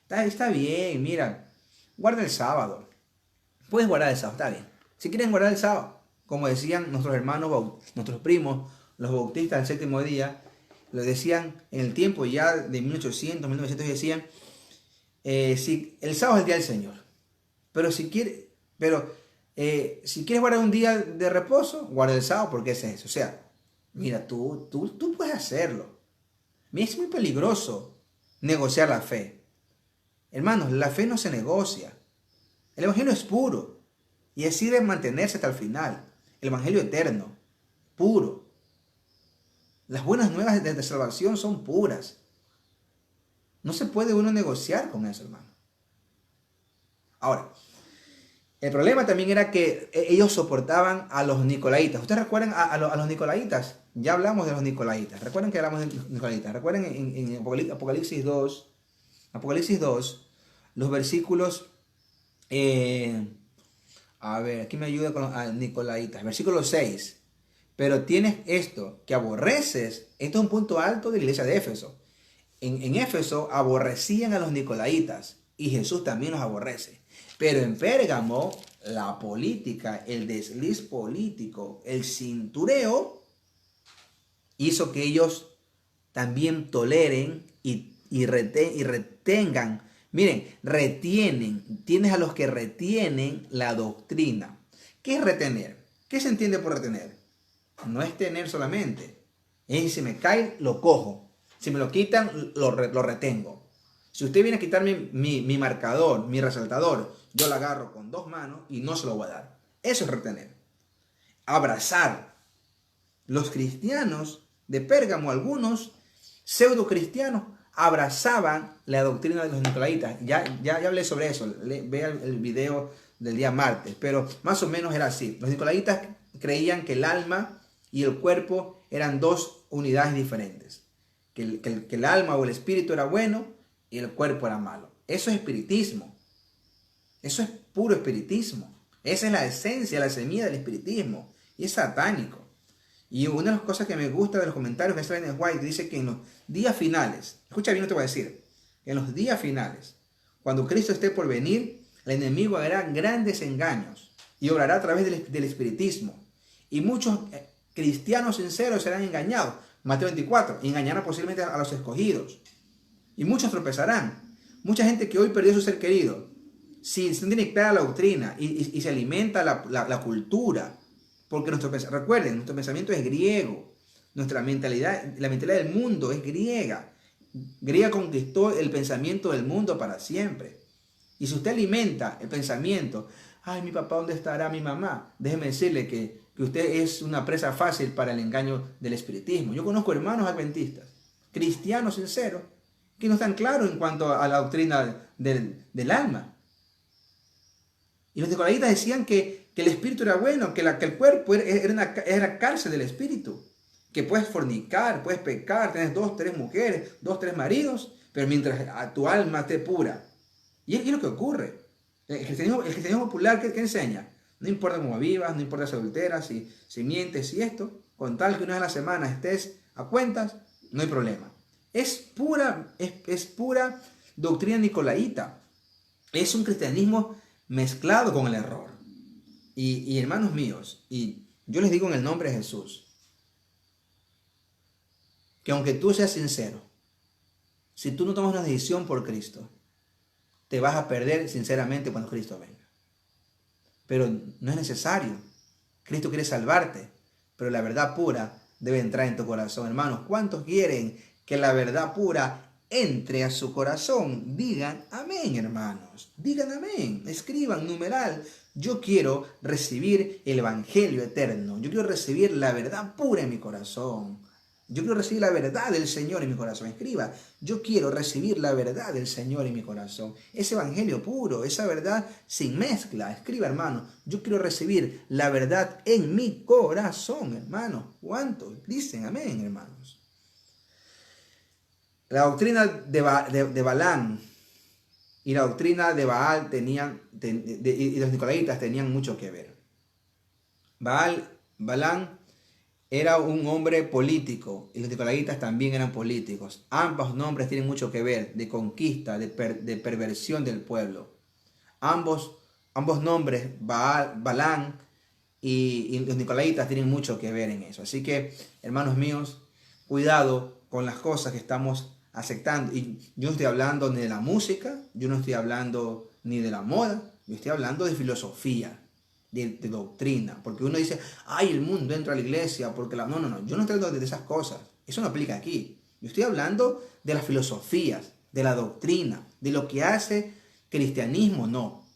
Está bien, mira, guarda el sábado. Puedes guardar el sábado, está bien. Si quieren guardar el sábado, como decían nuestros hermanos, nuestros primos, los bautistas del séptimo día, lo decían en el tiempo ya de 1800, 1900, decían, si el sábado es el día del Señor, pero si quieres guardar un día de reposo, guarda el sábado porque ese es eso. O sea, mira, tú puedes hacerlo. Es muy peligroso negociar la fe. Hermanos, la fe no se negocia. El evangelio es puro y así debe mantenerse hasta el final. El evangelio eterno, puro. Las buenas nuevas de salvación son puras. No se puede uno negociar con eso, hermano. Ahora, el problema también era que ellos soportaban a los nicolaítas. ¿Ustedes recuerdan a los nicolaítas? Ya hablamos de los nicolaítas. ¿Recuerdan que hablamos de los nicolaítas? ¿Recuerdan en Apocalipsis 2, los versículos... a ver, aquí me ayuda con los nicolaítas. Versículo 6. Pero tienes esto, que aborreces. Esto es un punto alto de la iglesia de Éfeso. En Éfeso aborrecían a los nicolaítas y Jesús también los aborrece. Pero en Pérgamo, la política, el desliz político, el cintureo, hizo que ellos también toleren y retengan. Miren, retienen. Tienes a los que retienen la doctrina. ¿Qué es retener? ¿Qué se entiende por retener? No es tener solamente. Es si me cae, lo cojo. Si me lo quitan, lo retengo. Si usted viene a quitarme mi marcador, mi resaltador, yo lo agarro con dos manos y no se lo voy a dar. Eso es retener. Abrazar. Los cristianos de Pérgamo, algunos pseudo cristianos, abrazaban la doctrina de los nicolaítas. Ya hablé sobre eso. Vea el video del día martes. Pero más o menos era así. Los nicolaítas creían que el alma y el cuerpo eran dos unidades diferentes. Que el alma o el espíritu era bueno y el cuerpo era malo. Eso es espiritismo. Eso es puro espiritismo. Esa es la esencia, la semilla del espiritismo. Y es satánico. Y una de las cosas que me gusta de los comentarios que salen en White dice que en los días finales, escucha bien lo que te voy a decir, en los días finales, cuando Cristo esté por venir, el enemigo hará grandes engaños y obrará a través del espiritismo. Y muchos cristianos sinceros serán engañados. Mateo 24, engañarán posiblemente a los escogidos. Y muchos tropezarán. Mucha gente que hoy perdió su ser querido, si no tiene clara la doctrina y se alimenta la cultura, porque recuerden, nuestro pensamiento es griego, nuestra mentalidad, la mentalidad del mundo es griega. Griega conquistó el pensamiento del mundo para siempre. Y si usted alimenta el pensamiento, ay, mi papá, ¿dónde estará mi mamá? Déjeme decirle que usted es una presa fácil para el engaño del espiritismo. Yo conozco hermanos adventistas, cristianos sinceros, que no están claros en cuanto a la doctrina del alma. Y los nicolaitas decían que el espíritu era bueno, que el cuerpo era cárcel del espíritu, que puedes fornicar, puedes pecar, tienes 2, 3 mujeres, 2, 3 maridos, pero mientras a tu alma esté pura. Y es lo que ocurre. El cristianismo popular, ¿qué enseña? No importa cómo vivas, no importa si adulteras, si mientes, si esto, con tal que una vez a la semana estés a cuentas, no hay problema. Es pura doctrina nicolaíta. Es un cristianismo mezclado con el error. Y hermanos míos, y yo les digo en el nombre de Jesús, que aunque tú seas sincero, si tú no tomas una decisión por Cristo, te vas a perder sinceramente cuando Cristo venga. Pero no es necesario. Cristo quiere salvarte, pero la verdad pura debe entrar en tu corazón. Hermanos, ¿cuántos quieren que la verdad pura entre a su corazón. Digan amén, hermanos. Digan amén. Escriban numeral. Yo quiero recibir el evangelio eterno. Yo quiero recibir la verdad pura en mi corazón. Yo quiero recibir la verdad del Señor en mi corazón. Escriba, yo quiero recibir la verdad del Señor en mi corazón. Ese evangelio puro, esa verdad sin mezcla. Escriba, hermano, yo quiero recibir la verdad en mi corazón, hermano. ¿Cuántos dicen amén, hermanos? La doctrina de Balaam y la doctrina de Baal y los nicolaitas tenían mucho que ver. Balaam era un hombre político y los nicolaitas también eran políticos. Ambos nombres tienen mucho que ver de conquista, de perversión del pueblo. Ambos nombres, Balaam y los nicolaitas, tienen mucho que ver en eso. Así que, hermanos míos, cuidado con las cosas que estamos aceptando. Y yo no estoy hablando ni de la música, yo no estoy hablando ni de la moda, yo estoy hablando de filosofía. De doctrina, porque uno dice, ay, el mundo entra a la iglesia, porque no, yo no estoy hablando de esas cosas, eso no aplica aquí. Yo estoy hablando de las filosofías, de la doctrina, de lo que hace cristianismo, no.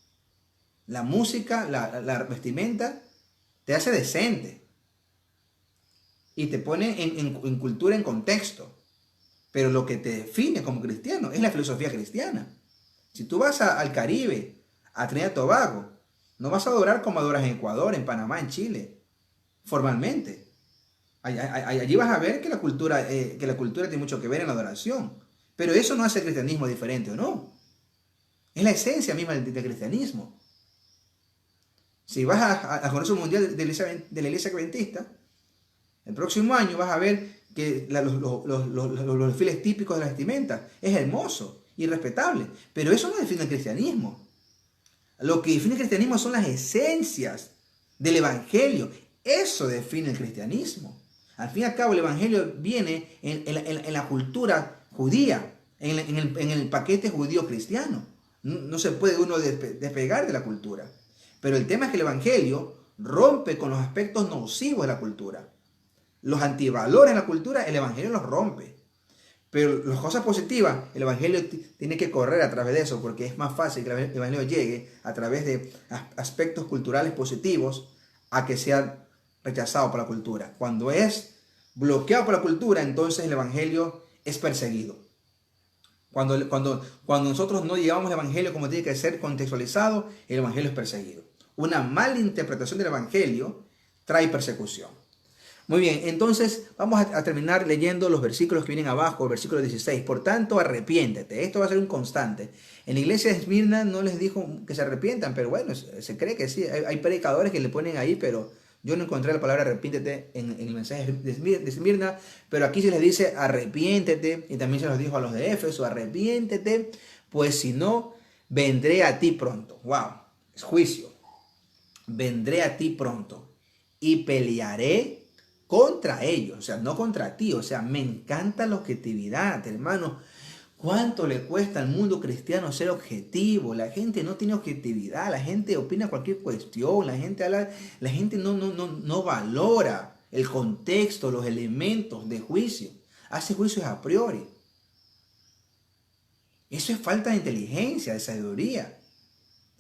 La música, la vestimenta, te hace decente y te pone en cultura, en contexto, pero lo que te define como cristiano es la filosofía cristiana. Si tú vas al Caribe, a Trinidad y Tobago, no vas a adorar como adoras en Ecuador, en Panamá, en Chile, formalmente. Allí vas a ver que la cultura tiene mucho que ver en la adoración. Pero eso no hace el cristianismo diferente, ¿o no? Es la esencia misma del cristianismo. Si vas al Congreso Mundial de la Iglesia Adventista, el próximo año vas a ver que los desfiles típicos de la vestimenta es hermoso y respetable. Pero eso no define el cristianismo. Lo que define el cristianismo son las esencias del evangelio. Eso define el cristianismo. Al fin y al cabo, el evangelio viene en la cultura judía, en el paquete judío cristiano. No se puede uno despegar de la cultura. Pero el tema es que el evangelio rompe con los aspectos nocivos de la cultura. Los antivalores de la cultura, el evangelio los rompe. Pero las cosas positivas, el evangelio tiene que correr a través de eso, porque es más fácil que el evangelio llegue a través de aspectos culturales positivos a que sea rechazado por la cultura. Cuando es bloqueado por la cultura, entonces el evangelio es perseguido. Cuando nosotros no llevamos el evangelio como tiene que ser contextualizado, el evangelio es perseguido. Una mala interpretación del evangelio trae persecución. Muy bien, entonces vamos a terminar leyendo los versículos que vienen abajo, el versículo 16. Por tanto, arrepiéntete. Esto va a ser un constante. En la iglesia de Esmirna no les dijo que se arrepientan, pero bueno, se cree que sí. Hay predicadores que le ponen ahí, pero yo no encontré la palabra arrepiéntete en el mensaje de Esmirna. Pero aquí se les dice arrepiéntete, y también se los dijo a los de Éfeso, arrepiéntete, pues si no, vendré a ti pronto. Wow, es juicio. Vendré a ti pronto y pelearé contra ellos, o sea, no contra ti. O sea, me encanta la objetividad, hermano. ¿Cuánto le cuesta al mundo cristiano ser objetivo? La gente no tiene objetividad, la gente opina cualquier cuestión, la gente no valora el contexto, los elementos de juicio. Hace juicios a priori. Eso es falta de inteligencia, de sabiduría.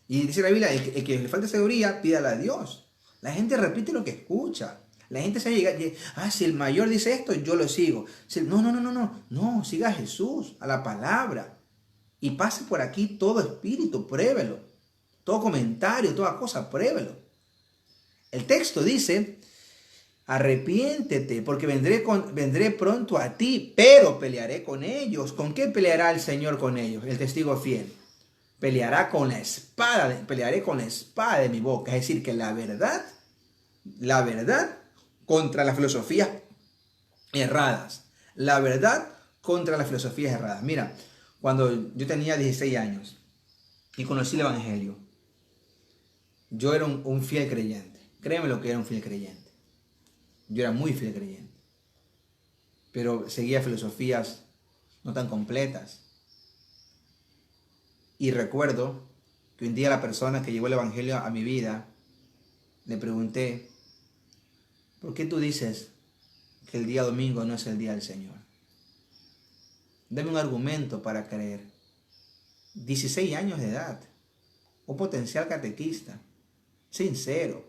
Y dice la Biblia, el que le falta sabiduría, pídala a Dios. La gente repite lo que escucha. La gente se llega, si el mayor dice esto, yo lo sigo. No, siga a Jesús, a la palabra. Y pase por aquí todo espíritu, pruébelo. Todo comentario, toda cosa, pruébelo. El texto dice, arrepiéntete, porque vendré pronto a ti, pero pelearé con ellos. ¿Con qué peleará el Señor con ellos? El testigo fiel. Pelearé con la espada de mi boca. Es decir, que la verdad contra las filosofías erradas. La verdad contra las filosofías erradas. Mira, cuando yo tenía 16 años y conocí el evangelio, yo era un fiel creyente. Créeme lo que era un fiel creyente. Yo era muy fiel creyente. Pero seguía filosofías no tan completas. Y recuerdo que un día la persona que llevó el evangelio a mi vida, le pregunté, ¿por qué tú dices que el día domingo no es el día del Señor? Dame un argumento para creer. 16 años de edad. Un potencial catequista. Sincero.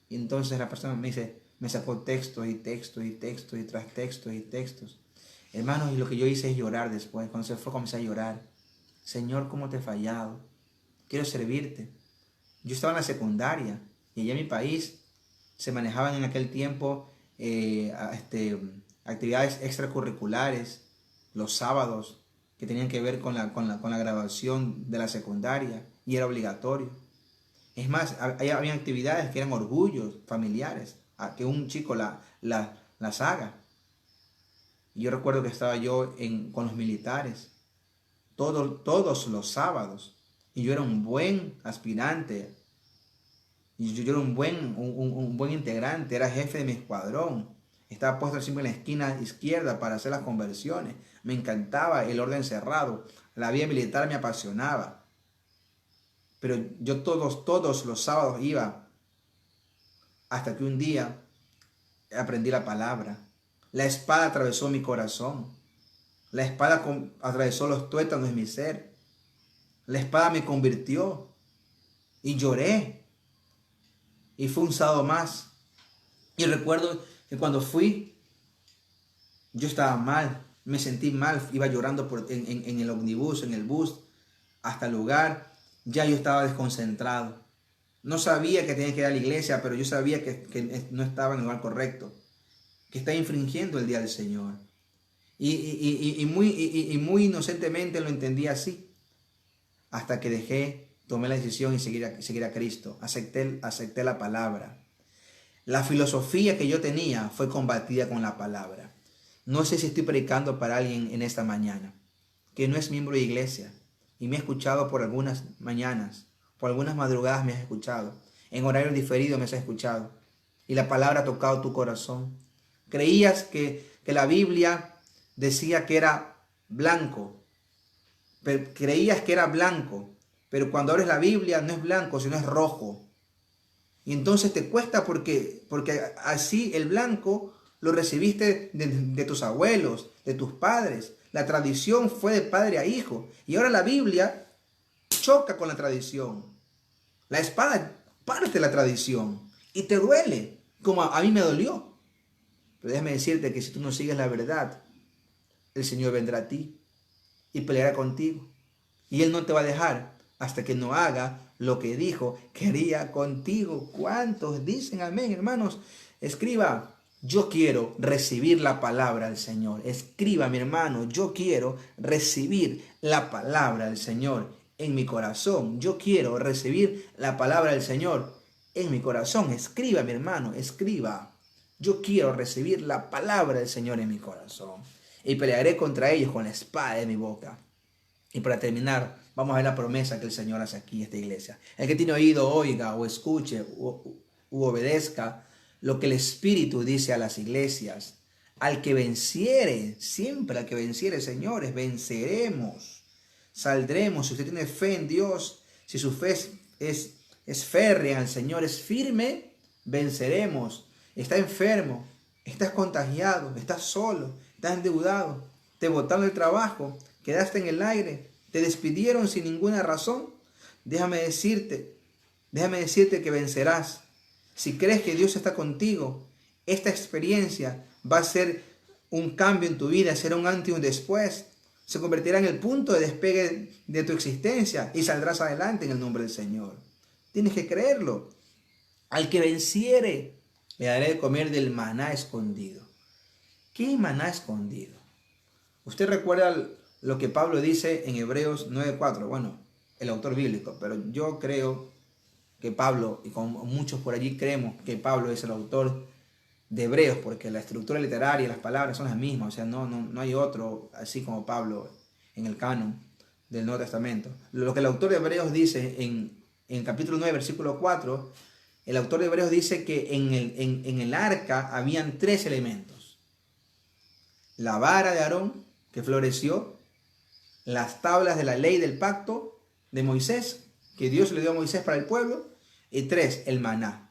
Y entonces la persona me dice, me sacó textos y textos y textos y tras textos y textos. Hermanos, y lo que yo hice es llorar después. Cuando se fue, comencé a llorar. Señor, ¿cómo te he fallado? Quiero servirte. Yo estaba en la secundaria y allá en mi país se manejaban en aquel tiempo actividades extracurriculares los sábados que tenían que ver con la graduación de la secundaria y era obligatorio. Es más, había actividades que eran orgullos familiares, a que un chico las haga. Yo recuerdo que estaba yo con los militares todos los sábados y yo era un buen aspirante. Y yo era un buen integrante, era jefe de mi escuadrón. Estaba puesto siempre en la esquina izquierda para hacer las conversiones. Me encantaba el orden cerrado. La vida militar me apasionaba. Pero yo todos los sábados iba. Hasta que un día aprendí la palabra. La espada atravesó mi corazón. La espada atravesó los tuétanos de mi ser. La espada me convirtió. Y lloré. Y fue un sábado más. Y recuerdo que cuando fui, yo estaba mal, me sentí mal, iba llorando en el ómnibus, en el bus, hasta el lugar. Ya yo estaba desconcentrado. No sabía que tenía que ir a la iglesia, pero yo sabía que no estaba en el lugar correcto, que estaba infringiendo el día del Señor. Y muy inocentemente lo entendí así, hasta que tomé la decisión y seguir a Cristo. Acepté la palabra. La filosofía que yo tenía fue combatida con la palabra. No sé si estoy predicando para alguien en esta mañana que no es miembro de iglesia y me ha escuchado por algunas mañanas, por algunas madrugadas me has escuchado, en horarios diferidos me has escuchado y la palabra ha tocado tu corazón. Creías que la Biblia decía que era blanco, creías que era blanco, pero cuando abres la Biblia no es blanco, sino es rojo. Y entonces te cuesta porque así el blanco lo recibiste de tus abuelos, de tus padres. La tradición fue de padre a hijo. Y ahora la Biblia choca con la tradición. La espada parte la tradición y te duele, como a mí me dolió. Pero déjame decirte que si tú no sigues la verdad, el Señor vendrá a ti y peleará contigo. Y Él no te va a dejar hasta que no haga lo que dijo que haría contigo. ¿Cuántos dicen amén, hermanos? Escriba, yo quiero recibir la palabra del Señor. Escriba, mi hermano, yo quiero recibir la palabra del Señor en mi corazón. Yo quiero recibir la palabra del Señor en mi corazón. Escriba, mi hermano, escriba. Yo quiero recibir la palabra del Señor en mi corazón. Y pelearé contra ellos con la espada de mi boca. Y para terminar, vamos a ver la promesa que el Señor hace aquí en esta iglesia. El que tiene oído, oiga o escuche u obedezca lo que el Espíritu dice a las iglesias. Al que venciere, siempre al que venciere, señores, venceremos. Saldremos. Si usted tiene fe en Dios, si su fe es férrea en el Señor, es firme, venceremos. Está enfermo, estás contagiado, estás solo, estás endeudado, te botaron del trabajo, quedaste en el aire, te despidieron sin ninguna razón. Déjame decirte que vencerás. Si crees que Dios está contigo, esta experiencia va a ser un cambio en tu vida, será un antes y un después. Se convertirá en el punto de despegue de tu existencia y saldrás adelante en el nombre del Señor. Tienes que creerlo. Al que venciere, le daré de comer del maná escondido. ¿Qué maná escondido? Usted recuerda lo que Pablo dice en Hebreos 9:4. Bueno, el autor bíblico, pero yo creo que Pablo, y como muchos por allí creemos que Pablo es el autor de Hebreos, porque la estructura literaria y las palabras son las mismas, o sea, no hay otro así como Pablo en el canon del Nuevo Testamento. Lo que el autor de Hebreos dice en el capítulo 9, versículo 4, el autor de Hebreos dice que en el arca habían 3 elementos. La vara de Aarón, que floreció, las tablas de la ley del pacto de Moisés, que Dios le dio a Moisés para el pueblo, y 3, el maná.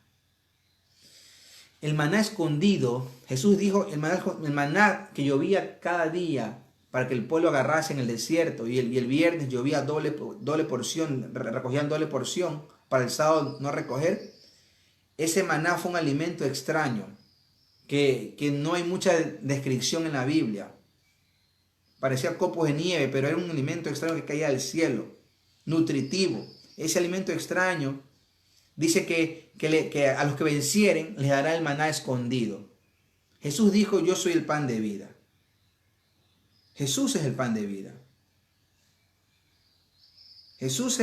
El maná escondido, Jesús dijo, el maná que llovía cada día para que el pueblo agarrase en el desierto, y el viernes llovía doble porción, recogían doble porción para el sábado no recoger. Ese maná fue un alimento extraño, que no hay mucha descripción en la Biblia. Parecía copos de nieve, pero era un alimento extraño que caía del cielo, nutritivo. Ese alimento extraño dice que a los que vencieren les dará el maná escondido. Jesús dijo, yo soy el pan de vida. Jesús es el pan de vida. Jesús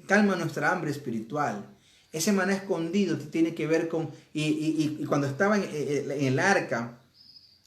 calma nuestra hambre espiritual. Ese maná escondido tiene que ver con... Y cuando estaba en el arca,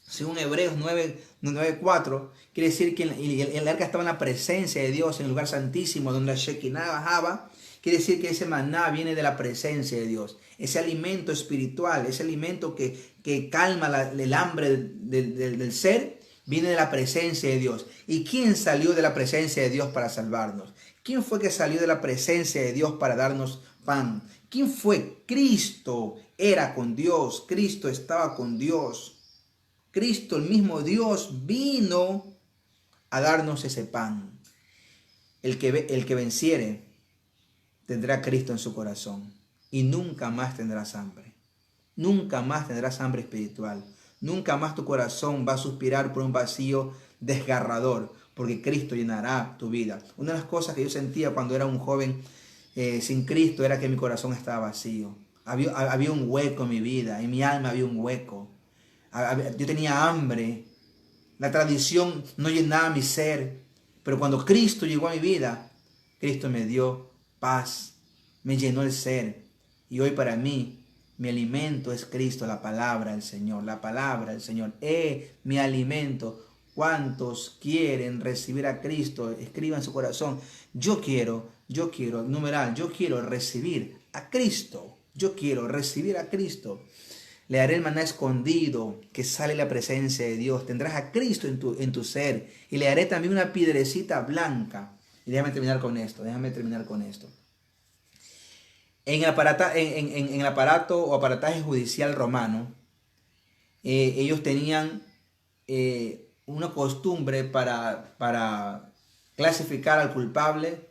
según Hebreos 9:4, quiere decir que el arca estaba en la presencia de Dios, en el lugar santísimo, donde la Shekinah bajaba. Quiere decir que ese maná viene de la presencia de Dios. Ese alimento espiritual, ese alimento que calma el hambre del ser, viene de la presencia de Dios. ¿Y quién salió de la presencia de Dios para salvarnos? ¿Quién fue que salió de la presencia de Dios para darnos pan? ¿Quién fue? Cristo era con Dios. Cristo estaba con Dios. Cristo, el mismo Dios, vino a darnos ese pan. El que venciere tendrá a Cristo en su corazón y nunca más tendrás hambre. Nunca más tendrás hambre espiritual. Nunca más tu corazón va a suspirar por un vacío desgarrador, porque Cristo llenará tu vida. Una de las cosas que yo sentía cuando era un joven sin Cristo era que mi corazón estaba vacío. Había un hueco en mi vida, en mi alma había un hueco. Yo tenía hambre. La tradición no llenaba mi ser. Pero cuando Cristo llegó a mi vida, Cristo me dio paz, me llenó el ser. Y hoy para mí, mi alimento es Cristo, la palabra del Señor. La palabra del Señor es mi alimento. ¿Cuántos quieren recibir a Cristo? Escriba en su corazón. Yo quiero, numeral, yo quiero recibir a Cristo. Yo quiero recibir a Cristo. Le haré el maná escondido que sale la presencia de Dios. Tendrás a Cristo en tu ser. Y le haré también una piedrecita blanca. Y déjame terminar con esto. En el aparato o aparataje judicial romano, ellos tenían una costumbre para clasificar al culpable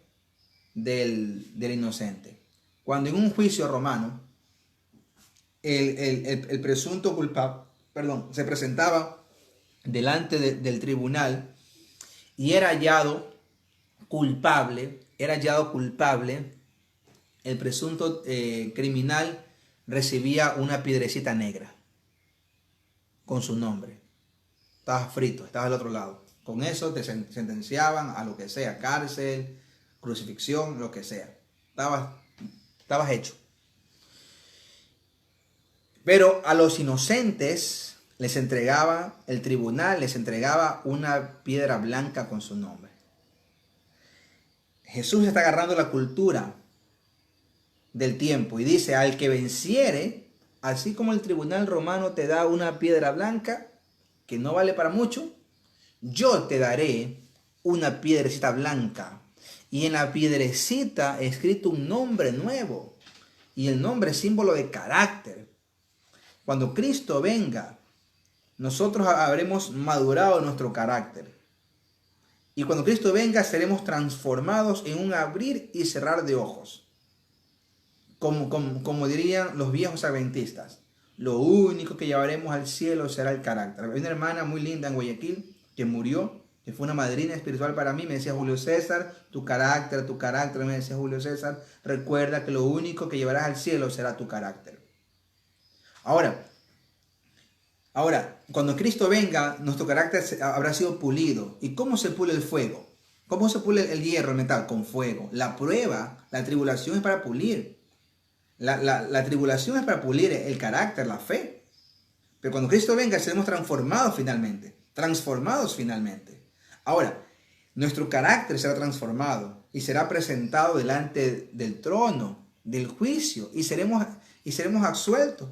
del inocente. Cuando en un juicio romano, el presunto culpable, se presentaba delante del tribunal y era hallado culpable, el presunto criminal recibía una piedrecita negra con su nombre. Estabas frito, estabas al otro lado. Con eso te sentenciaban a lo que sea, cárcel, crucifixión, lo que sea. Estabas hecho. Pero a los inocentes el tribunal les entregaba una piedra blanca con su nombre. Jesús está agarrando la cultura del tiempo y dice, al que venciere, así como el tribunal romano te da una piedra blanca que no vale para mucho, yo te daré una piedrecita blanca. Y en la piedrecita he escrito un nombre nuevo. Y el nombre es símbolo de carácter. Cuando Cristo venga, nosotros habremos madurado nuestro carácter. Y cuando Cristo venga, seremos transformados en un abrir y cerrar de ojos. Como dirían los viejos adventistas, lo único que llevaremos al cielo será el carácter. Hay una hermana muy linda en Guayaquil que murió, que fue una madrina espiritual para mí. Me decía, Julio César, tu carácter, me decía Julio César, recuerda que lo único que llevarás al cielo será tu carácter. Ahora, cuando Cristo venga, nuestro carácter habrá sido pulido. ¿Y cómo se pule el fuego? ¿Cómo se pule el hierro, el metal? Con fuego. La prueba, la tribulación es para pulir. La tribulación es para pulir el carácter, la fe. Pero cuando Cristo venga, seremos transformados finalmente. Ahora, nuestro carácter será transformado y será presentado delante del trono, del juicio, y seremos absueltos.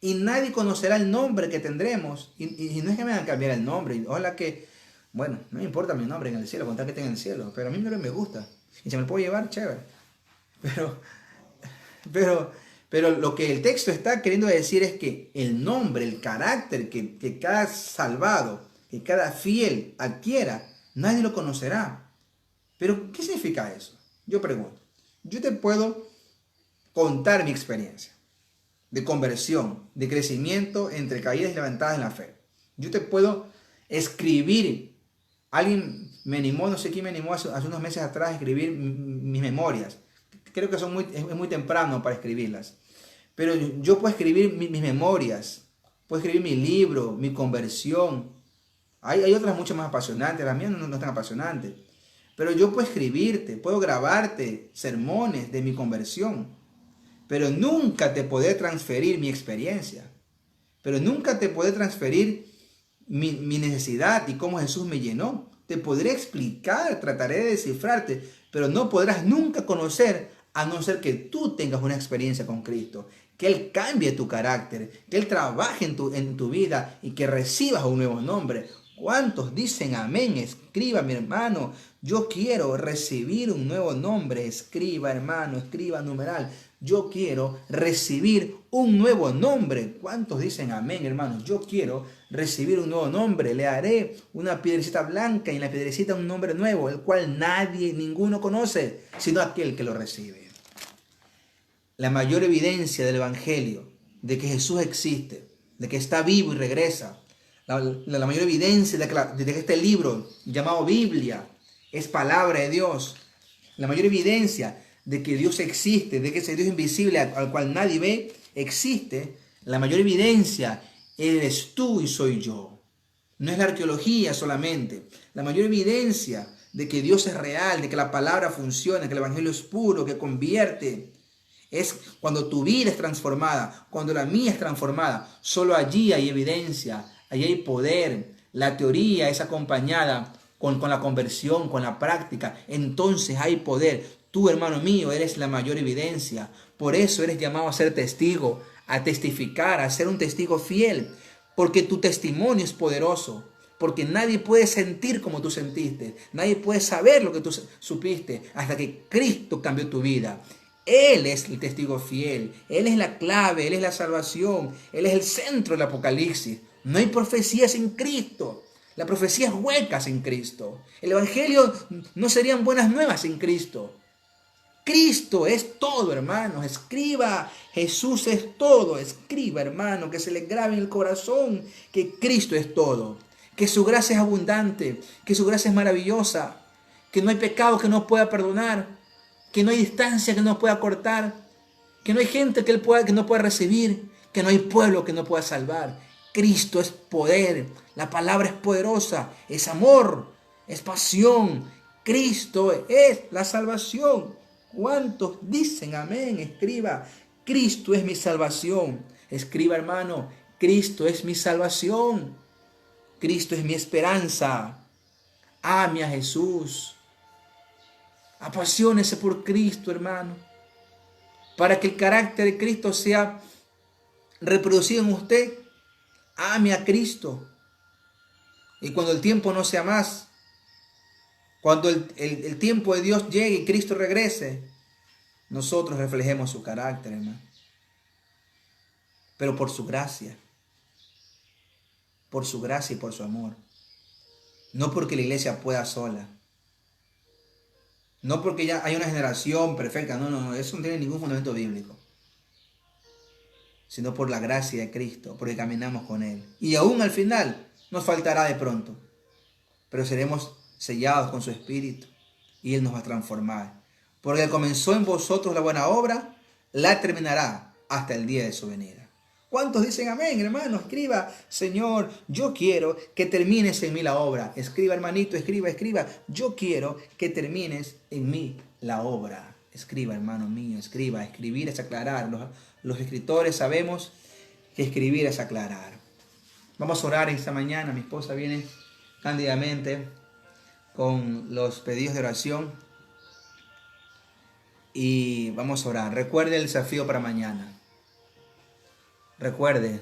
Y nadie conocerá el nombre que tendremos. Y no es que me van a cambiar el nombre. Ojalá que, bueno, no me importa mi nombre en el cielo, contar que tenga en el cielo. Pero a mí me gusta. Y se me lo puedo llevar, chévere. Pero lo que el texto está queriendo decir es que el nombre, el carácter que cada salvado, que cada fiel adquiera, nadie lo conocerá. Pero, ¿qué significa eso? Yo pregunto. Yo te puedo contar mi experiencia de conversión, de crecimiento entre caídas y levantadas en la fe. Yo te puedo escribir. Alguien me animó, no sé quién me animó hace unos meses atrás a escribir mis memorias. Creo que es muy temprano para escribirlas. Pero yo puedo escribir mis memorias, puedo escribir mi libro, mi conversión. Hay otras mucho más apasionantes, las mías no están apasionantes. Pero yo puedo escribirte, puedo grabarte sermones de mi conversión. Pero nunca te podré transferir mi experiencia. Pero nunca te podré transferir mi necesidad y cómo Jesús me llenó. Te podré explicar, trataré de descifrarte, pero no podrás nunca conocer a no ser que tú tengas una experiencia con Cristo, que Él cambie tu carácter, que Él trabaje en tu vida y que recibas un nuevo nombre. ¿Cuántos dicen amén? Escriba, mi hermano. Yo quiero recibir un nuevo nombre. Escriba, hermano, escriba numeral. Yo quiero recibir un nuevo nombre. ¿Cuántos dicen amén, hermanos? Yo quiero recibir un nuevo nombre. Le haré una piedrecita blanca y en la piedrecita un nombre nuevo, el cual ninguno conoce, sino aquel que lo recibe. La mayor evidencia del Evangelio, de que Jesús existe, de que está vivo y regresa, la mayor evidencia de que este libro llamado Biblia es palabra de Dios, la mayor evidencia de que Dios existe, de que ese Dios invisible al cual nadie ve, existe, la mayor evidencia eres tú y soy yo. No es la arqueología solamente. La mayor evidencia de que Dios es real, de que la palabra funciona, que el Evangelio es puro, que convierte, es cuando tu vida es transformada, cuando la mía es transformada. Solo allí hay evidencia, allí hay poder. La teoría es acompañada con la conversión, con la práctica. Entonces hay poder. Tú, hermano mío, eres la mayor evidencia. Por eso eres llamado a ser testigo, a testificar, a ser un testigo fiel. Porque tu testimonio es poderoso. Porque nadie puede sentir como tú sentiste. Nadie puede saber lo que tú supiste hasta que Cristo cambió tu vida. Él es el testigo fiel. Él es la clave. Él es la salvación. Él es el centro del Apocalipsis. No hay profecía sin Cristo. La profecía es hueca sin Cristo. El Evangelio no serían buenas nuevas sin Cristo. Cristo es todo, hermanos. Escriba, Jesús es todo. Escriba, hermano, que se le grabe en el corazón que Cristo es todo. Que su gracia es abundante, que su gracia es maravillosa, que no hay pecado que no pueda perdonar, que no hay distancia que no pueda cortar, que no hay gente que no pueda recibir, que no hay pueblo que no pueda salvar. Cristo es poder, la palabra es poderosa, es amor, es pasión. Cristo es la salvación. ¿Cuántos dicen amén? Escriba, Cristo es mi salvación. Escriba, hermano, Cristo es mi salvación. Cristo es mi esperanza. Ame a Jesús. Apasionese por Cristo, hermano, para que el carácter de Cristo sea reproducido en usted. Ame a Cristo. Y cuando el tiempo no sea más, cuando el tiempo de Dios llegue y Cristo regrese, nosotros reflejemos su carácter, hermano. Pero por su gracia y por su amor. No porque la iglesia pueda sola. No porque ya hay una generación perfecta. No, eso no tiene ningún fundamento bíblico. Sino por la gracia de Cristo, porque caminamos con Él. Y aún al final nos faltará de pronto, pero seremos sellados con su Espíritu y Él nos va a transformar. Porque comenzó en vosotros la buena obra, la terminará hasta el día de su venida. ¿Cuántos dicen amén, hermano? Escriba, Señor, yo quiero que termines en mí la obra. Escriba, hermanito, escriba. Yo quiero que termines en mí la obra. Escriba, hermano mío, escriba. Escribir es aclarar. Los escritores sabemos que escribir es aclarar. Vamos a orar esta mañana. Mi esposa viene cándidamente con los pedidos de oración. Y vamos a orar. Recuerde el desafío para mañana. Recuerde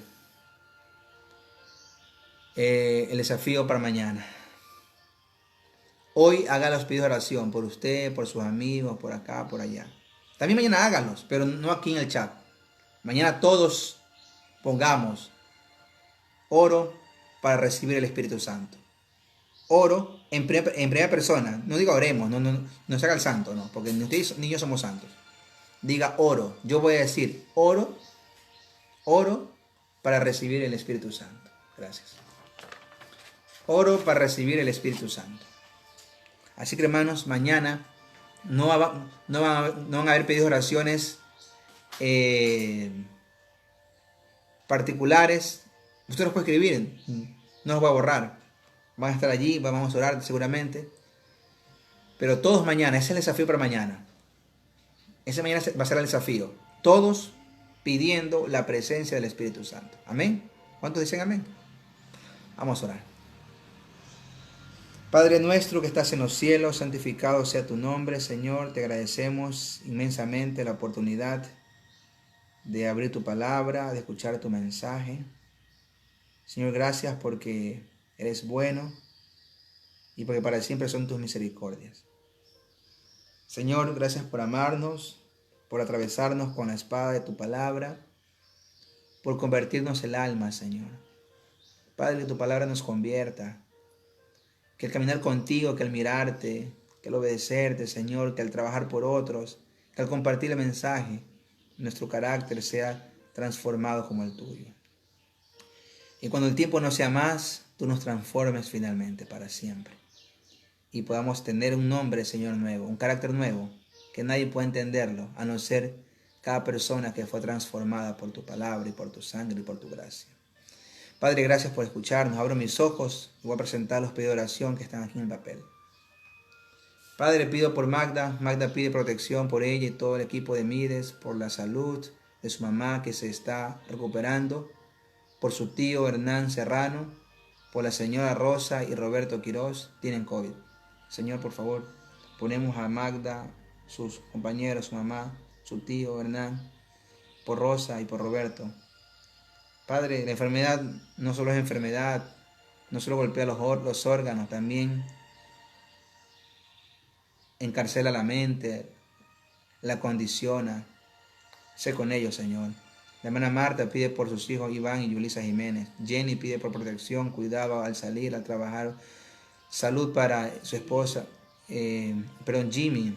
el desafío para mañana. Hoy haga los pedidos de oración por usted, por sus amigos, por acá, por allá. También mañana hágalos, pero no aquí en el chat. Mañana todos pongamos oro para recibir el Espíritu Santo. Oro en primera persona. No diga oremos, no se haga el santo, no, porque ni ustedes ni yo somos santos. Diga oro. Yo voy a decir oro para recibir el Espíritu Santo. Gracias. Oro para recibir el Espíritu Santo. Así que hermanos, mañana no van a haber pedidos de oraciones particulares. Usted los puede escribir, no los voy a borrar. Van a estar allí, vamos a orar seguramente. Pero todos mañana, ese es el desafío para mañana. Ese mañana va a ser el desafío. Todos pidiendo la presencia del Espíritu Santo. Amén. ¿Cuántos dicen amén? Vamos a orar. Padre nuestro que estás en los cielos, santificado sea tu nombre, Señor. Te agradecemos inmensamente la oportunidad de abrir tu palabra, de escuchar tu mensaje. Señor, gracias porque eres bueno y porque para siempre son tus misericordias. Señor, gracias por amarnos, por atravesarnos con la espada de tu palabra, por convertirnos el alma, Señor. Padre, que tu palabra nos convierta, que al caminar contigo, que al mirarte, que al obedecerte, Señor, que al trabajar por otros, que al compartir el mensaje, nuestro carácter sea transformado como el tuyo. Y cuando el tiempo no sea más, tú nos transformes finalmente para siempre. Y podamos tener un nombre, Señor, nuevo, un carácter nuevo, que nadie pueda entenderlo, a no ser cada persona que fue transformada por tu palabra y por tu sangre y por tu gracia. Padre, gracias por escucharnos. Abro mis ojos y voy a presentar los pedidos de oración que están aquí en el papel. Padre, pido por Magda. Magda pide protección por ella y todo el equipo de Mides, por la salud de su mamá que se está recuperando, por su tío Hernán Serrano, por la señora Rosa y Roberto Quiroz, tienen COVID. Señor, por favor, ponemos a Magda, sus compañeros, su mamá, su tío Hernán, por Rosa y por Roberto. Padre, la enfermedad no solo es enfermedad, no solo golpea los órganos, también encarcela la mente, la condiciona. Sé con ellos, Señor. La hermana Marta pide por sus hijos Iván y Yulisa Jiménez. Jenny pide por protección, cuidado al salir, al trabajar. Salud para su esposa, Jimmy,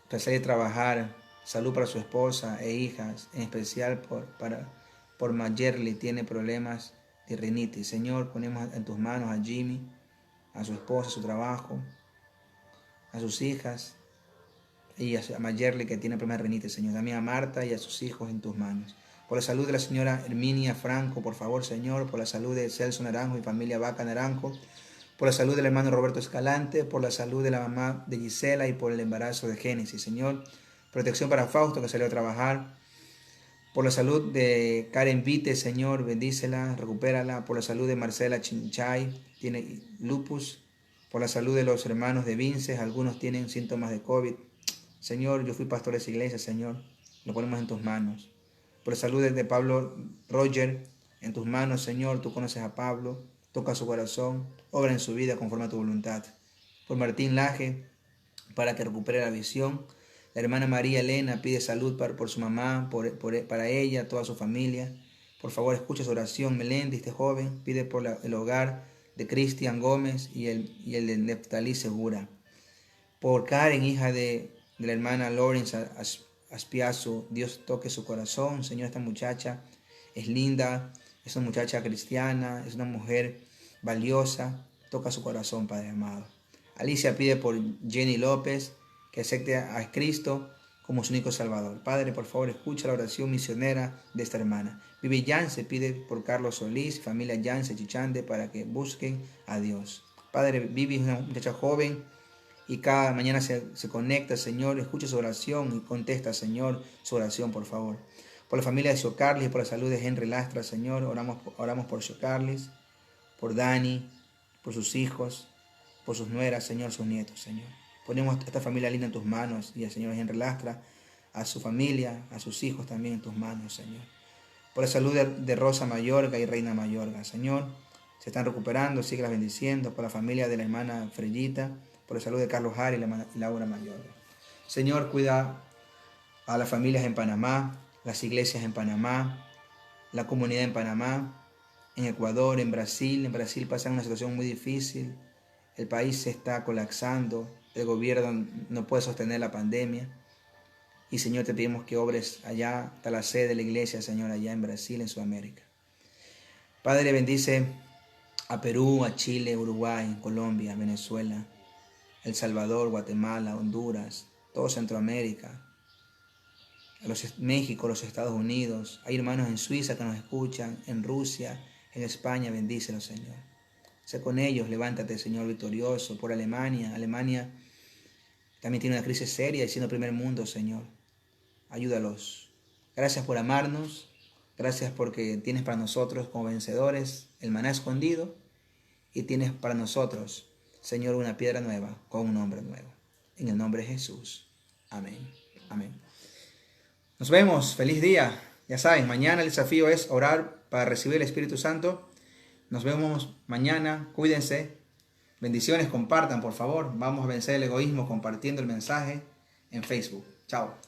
para salir a trabajar. Salud para su esposa e hijas, en especial por Mayerly, tiene problemas de rinitis. Señor, ponemos en tus manos a Jimmy, a su esposa, a su trabajo, a sus hijas y a Mayerly, que tiene problemas de rinitis. Señor, también a Marta y a sus hijos en tus manos. Por la salud de la señora Herminia Franco, por favor, Señor. Por la salud de Celso Naranjo y familia Vaca Naranjo. Por la salud del hermano Roberto Escalante. Por la salud de la mamá de Gisela y por el embarazo de Génesis, Señor. Protección para Fausto, que salió a trabajar. Por la salud de Karen Vite, Señor, bendícela, recupérala. Por la salud de Marcela Chinchay, tiene lupus. Por la salud de los hermanos de Vinces, algunos tienen síntomas de COVID. Señor, yo fui pastor de esa iglesia, Señor, lo ponemos en tus manos. Por la salud de Pablo Roger, en tus manos, Señor, tú conoces a Pablo, toca su corazón, obra en su vida conforme a tu voluntad. Por Martín Laje, para que recupere la visión. La hermana María Elena pide salud por su mamá, para ella, toda su familia. Por favor, escucha su oración. Melendi, este joven, pide por el hogar de Cristian Gómez y el de Neftalí Segura. Por Karen, hija de la hermana Lawrence Aspiazu, Dios toque su corazón. Señor, esta muchacha es linda, es una muchacha cristiana, es una mujer valiosa. Toca su corazón, Padre amado. Alicia pide por Jenny López, que acepte a Cristo como su único Salvador. Padre, por favor, escucha la oración misionera de esta hermana. Vivi Yance pide por Carlos Solís, familia Yance Chichande, para que busquen a Dios. Padre, Vivi es una muchacha joven y cada mañana se conecta, Señor, escucha su oración y contesta, Señor, su oración, por favor. Por la familia de Xiocarlis, por la salud de Henry Lastra, Señor, oramos por Xiocarlis, por Dani, por sus hijos, por sus nueras, Señor, sus nietos, Señor. Ponemos a esta familia linda en tus manos y al Señor Henry Lastra, a su familia, a sus hijos también en tus manos, Señor. Por la salud de Rosa Mayorga y Reina Mayorga, Señor, se están recuperando, síguelas bendiciendo. Por la familia de la hermana Freyita, por la salud de Carlos Jari y Laura Mayorga. Señor, cuida a las familias en Panamá, las iglesias en Panamá, la comunidad en Panamá, en Ecuador, en Brasil. En Brasil pasa una situación muy difícil. El país se está colapsando. El gobierno no puede sostener la pandemia. Y Señor, te pedimos que obres allá, hasta la sede de la iglesia, Señor, allá en Brasil, en Sudamérica. Padre, bendice a Perú, a Chile, Uruguay, Colombia, Venezuela, El Salvador, Guatemala, Honduras, todo Centroamérica, México, los Estados Unidos. Hay hermanos en Suiza que nos escuchan, en Rusia, en España. Bendícelos, Señor. Sé con ellos, levántate, Señor, victorioso. Por Alemania. Alemania también tiene una crisis seria y siendo primer mundo, Señor. Ayúdalos. Gracias por amarnos. Gracias porque tienes para nosotros como vencedores el maná escondido. Y tienes para nosotros, Señor, una piedra nueva con un nombre nuevo. En el nombre de Jesús. Amén. Amén. Nos vemos. Feliz día. Ya saben, mañana el desafío es orar para recibir el Espíritu Santo. Nos vemos mañana. Cuídense. Bendiciones. Compartan, por favor. Vamos a vencer el egoísmo compartiendo el mensaje en Facebook. Chao.